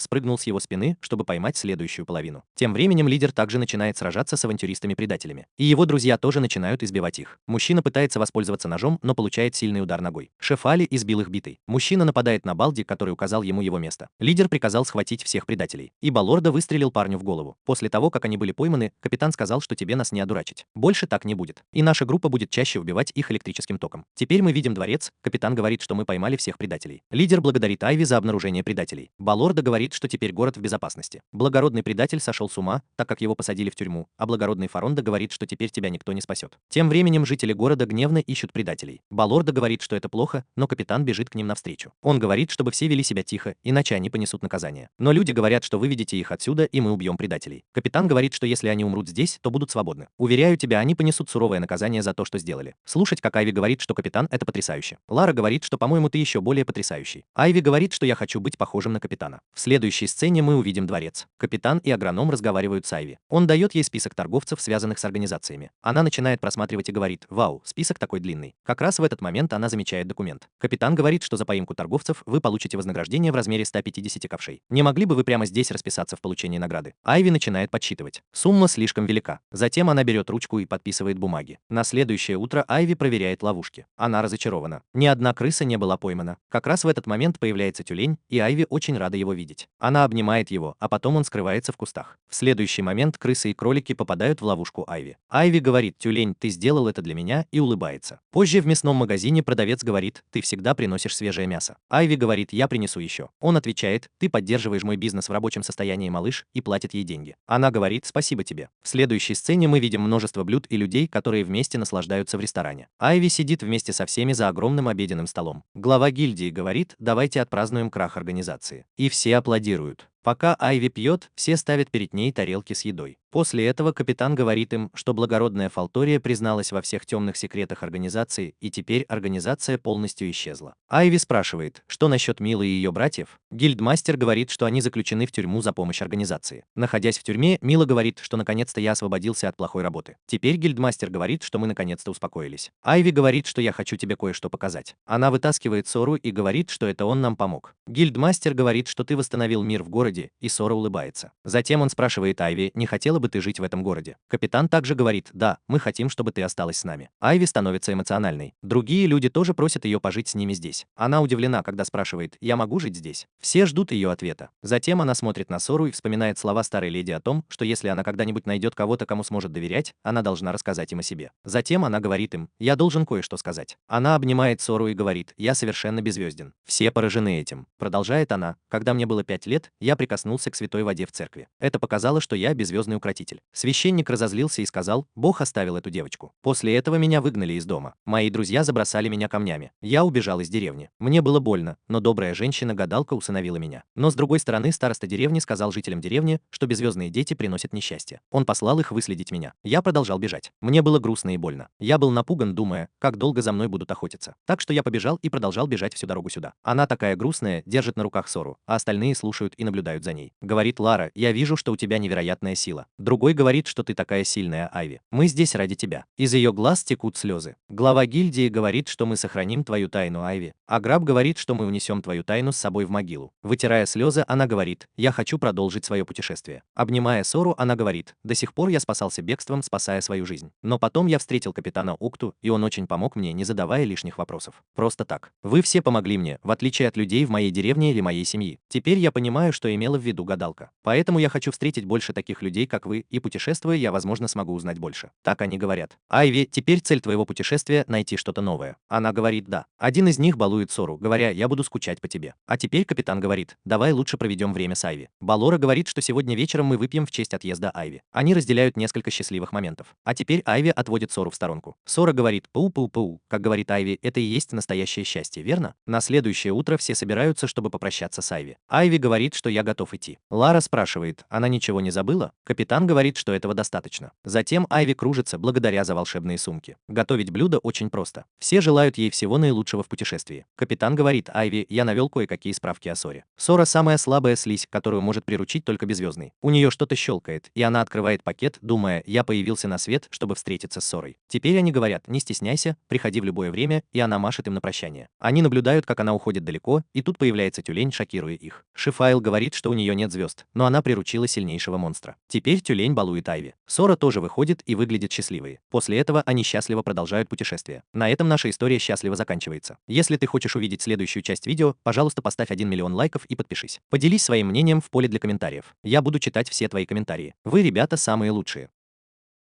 спрыгнул с его спины, чтобы поймать следующую половину. Тем временем лидер также начинает сражаться с авантюристами-предателями. И его друзья тоже начинают избивать их. Мужчина пытается воспользоваться ножом, но получает сильный удар ногой. Шеф Али избил их битой. Мужчина нападает на Балди, который указал ему его место. Лидер приказал схватить всех предателей. И Балорда выстрелил парню в голову. После того, как они были пойманы, капитан сказал, что тебе нас не одурачить. Больше так не будет. И наша группа будет чаще убивать их электрическим током. Теперь мы видим дворец. Капитан говорит, что мы поймали всех предателей. Лидер благодарит Айви за обнаружение предателей. Балорда говорит, что теперь город в безопасности. Благородный предатель сошел с ума, так как его посадили в тюрьму, а благородный Фаронда говорит, что теперь тебя никто не спасет. Тем временем жители города гневно ищут предателей. Балорда говорит, что это плохо, но капитан бежит к ним навстречу. Он говорит, чтобы все вели себя тихо, иначе они понесут наказание. Но люди говорят, что выведите их отсюда, и мы убьем предателей. Капитан говорит, что если они умрут здесь, то будут свободны. Уверяю тебя, они понесут суровое наказание за то, что сделали. Слушать, как Айви говорит, что капитан — это потрясающе. Лара говорит, что, по-моему, ты еще более потрясающий. Айви говорит, что я хочу быть похожим на капитана. В следующей сцене мы увидим дворец. Капитан и агроном разговаривают с Айви. Он дает ей список торговцев, связанных с организациями. Она начинает просматривать и говорит: «Вау, список такой длинный». Как раз в этот момент она замечает документ. Капитан говорит, что за поимку торговцев вы получите вознаграждение в размере 150 ковшей. Не могли бы вы прямо здесь расписаться в получении награды? Айви начинает подсчитывать. Сумма слишком велика. Затем она берет ручку и подписывает бумаги. На следующее утро Айви проверяет ловушки. Она разочарована. Ни одна крыса не была поймана. Как раз в этот момент появляется тюлень, и Айви очень рада его видеть. Она обнимает его, а потом он скрывается в кустах. В следующий момент крысы и кролики попадают в ловушку Айви. Айви говорит: «Тюлень, ты сделал это для меня», и улыбается. Позже в мясном магазине продавец говорит: «Ты всегда приносишь свежее мясо». Айви говорит: «Я принесу еще». Он отвечает: «Ты поддерживаешь мой бизнес в рабочем состоянии, малыш», и платит ей деньги. Она говорит: «Спасибо тебе». В следующей сцене мы видим множество блюд и людей, которые вместе наслаждаются в ресторане. Айви сидит вместе со всеми за огромным обеденным столом. Глава гильдии говорит: «Давайте отпразднуем крах организации». И все аплодируют. Пока Айви пьет, все ставят перед ней тарелки с едой. После этого капитан говорит им, что благородная Фалтория призналась во всех темных секретах организации, и теперь организация полностью исчезла. Айви спрашивает, что насчет Милы и ее братьев. Гильдмастер говорит, что они заключены в тюрьму за помощь организации. Находясь в тюрьме, Мила говорит, что наконец-то я освободился от плохой работы. Теперь гильдмастер говорит, что мы наконец-то успокоились. Айви говорит, что я хочу тебе кое-что показать. Она вытаскивает Сору и говорит, что это он нам помог. Гильдмастер говорит, что ты восстановил мир в городе, и Сора улыбается. Затем он спрашивает Айви, не хотела бы ты жить в этом городе. Капитан также говорит: «Да, мы хотим, чтобы ты осталась с нами». Айви становится эмоциональной. Другие люди тоже просят ее пожить с ними здесь. Она удивлена, когда спрашивает: «Я могу жить здесь?» Все ждут ее ответа. Затем она смотрит на Сору и вспоминает слова старой леди о том, что если она когда-нибудь найдет кого-то, кому сможет доверять, она должна рассказать им о себе. Затем она говорит им: «Я должен кое-что сказать». Она обнимает Сору и говорит: «Я совершенно беззвезден». Все поражены этим. Продолжает она: «Когда мне было 5 лет, я прикоснулся к святой воде в церкви. Это показало, что я беззвездный укротитель. извратитель. Священник разозлился и сказал: Бог оставил эту девочку. После этого меня выгнали из дома. Мои друзья забросали меня камнями. Я убежал из деревни. Мне было больно, но добрая женщина-гадалка усыновила меня. Но с другой стороны, староста деревни сказал жителям деревни, что беззвездные дети приносят несчастье. Он послал их выследить меня. Я продолжал бежать. Мне было грустно и больно. Я был напуган, думая, как долго за мной будут охотиться. Так что я побежал и продолжал бежать всю дорогу сюда. Она такая грустная, держит на руках Сору, а остальные слушают и наблюдают за ней. Говорит Лара: я вижу, что у тебя невероятная сила. Другой говорит, что ты такая сильная, Айви. Мы здесь ради тебя. Из ее глаз текут слезы. Глава гильдии говорит, что мы сохраним твою тайну, Айви. А Граб говорит, что мы унесем твою тайну с собой в могилу. Вытирая слезы, она говорит: я хочу продолжить свое путешествие. Обнимая Сору, она говорит: до сих пор я спасался бегством, спасая свою жизнь. Но потом я встретил капитана Укту, и он очень помог мне, не задавая лишних вопросов. Просто так. Вы все помогли мне, в отличие от людей в моей деревне или моей семьи. Теперь я понимаю, что имела в виду гадалка. Поэтому я хочу встретить больше таких людей, как вы, и путешествуя, я, возможно, смогу узнать больше. Так они говорят. Айви, теперь цель твоего путешествия — найти что-то новое. Она говорит: да. Один из них балует Сору, говоря: я буду скучать по тебе. А теперь капитан говорит: давай лучше проведем время с Айви. Балора говорит, что сегодня вечером мы выпьем в честь отъезда Айви. Они разделяют несколько счастливых моментов. А теперь Айви отводит Сору в сторонку. Сора говорит: пау-пау-пау. Как говорит Айви, это и есть настоящее счастье, верно? На следующее утро все собираются, чтобы попрощаться с Айви. Айви говорит, что я готов идти. Лара спрашивает: она ничего не забыла? Капитан говорит, что этого достаточно. Затем Айви кружится, благодаря за волшебные сумки. Готовить блюдо очень просто. Все желают ей всего наилучшего в путешествии. Капитан говорит: Айви, я навел кое-какие справки о Соре. Сора — самая слабая слизь, которую может приручить только беззвездный. У нее что-то щелкает, и она открывает пакет, думая: я появился на свет, чтобы встретиться с Сорой. Теперь они говорят: не стесняйся, приходи в любое время, и она машет им на прощание. Они наблюдают, как она уходит далеко, и тут появляется тюлень, шокируя их. Шифайл говорит, что у нее нет звезд, но она приручила сильнейшего монстра. Теперь тюлень балует Айви. Сора тоже выходит и выглядит счастливой. После этого они счастливо продолжают путешествие. На этом наша история счастливо заканчивается. Если ты хочешь увидеть следующую часть видео, пожалуйста, поставь 1 миллион лайков и подпишись. Поделись своим мнением в поле для комментариев. Я буду читать все твои комментарии. Вы, ребята, самые лучшие.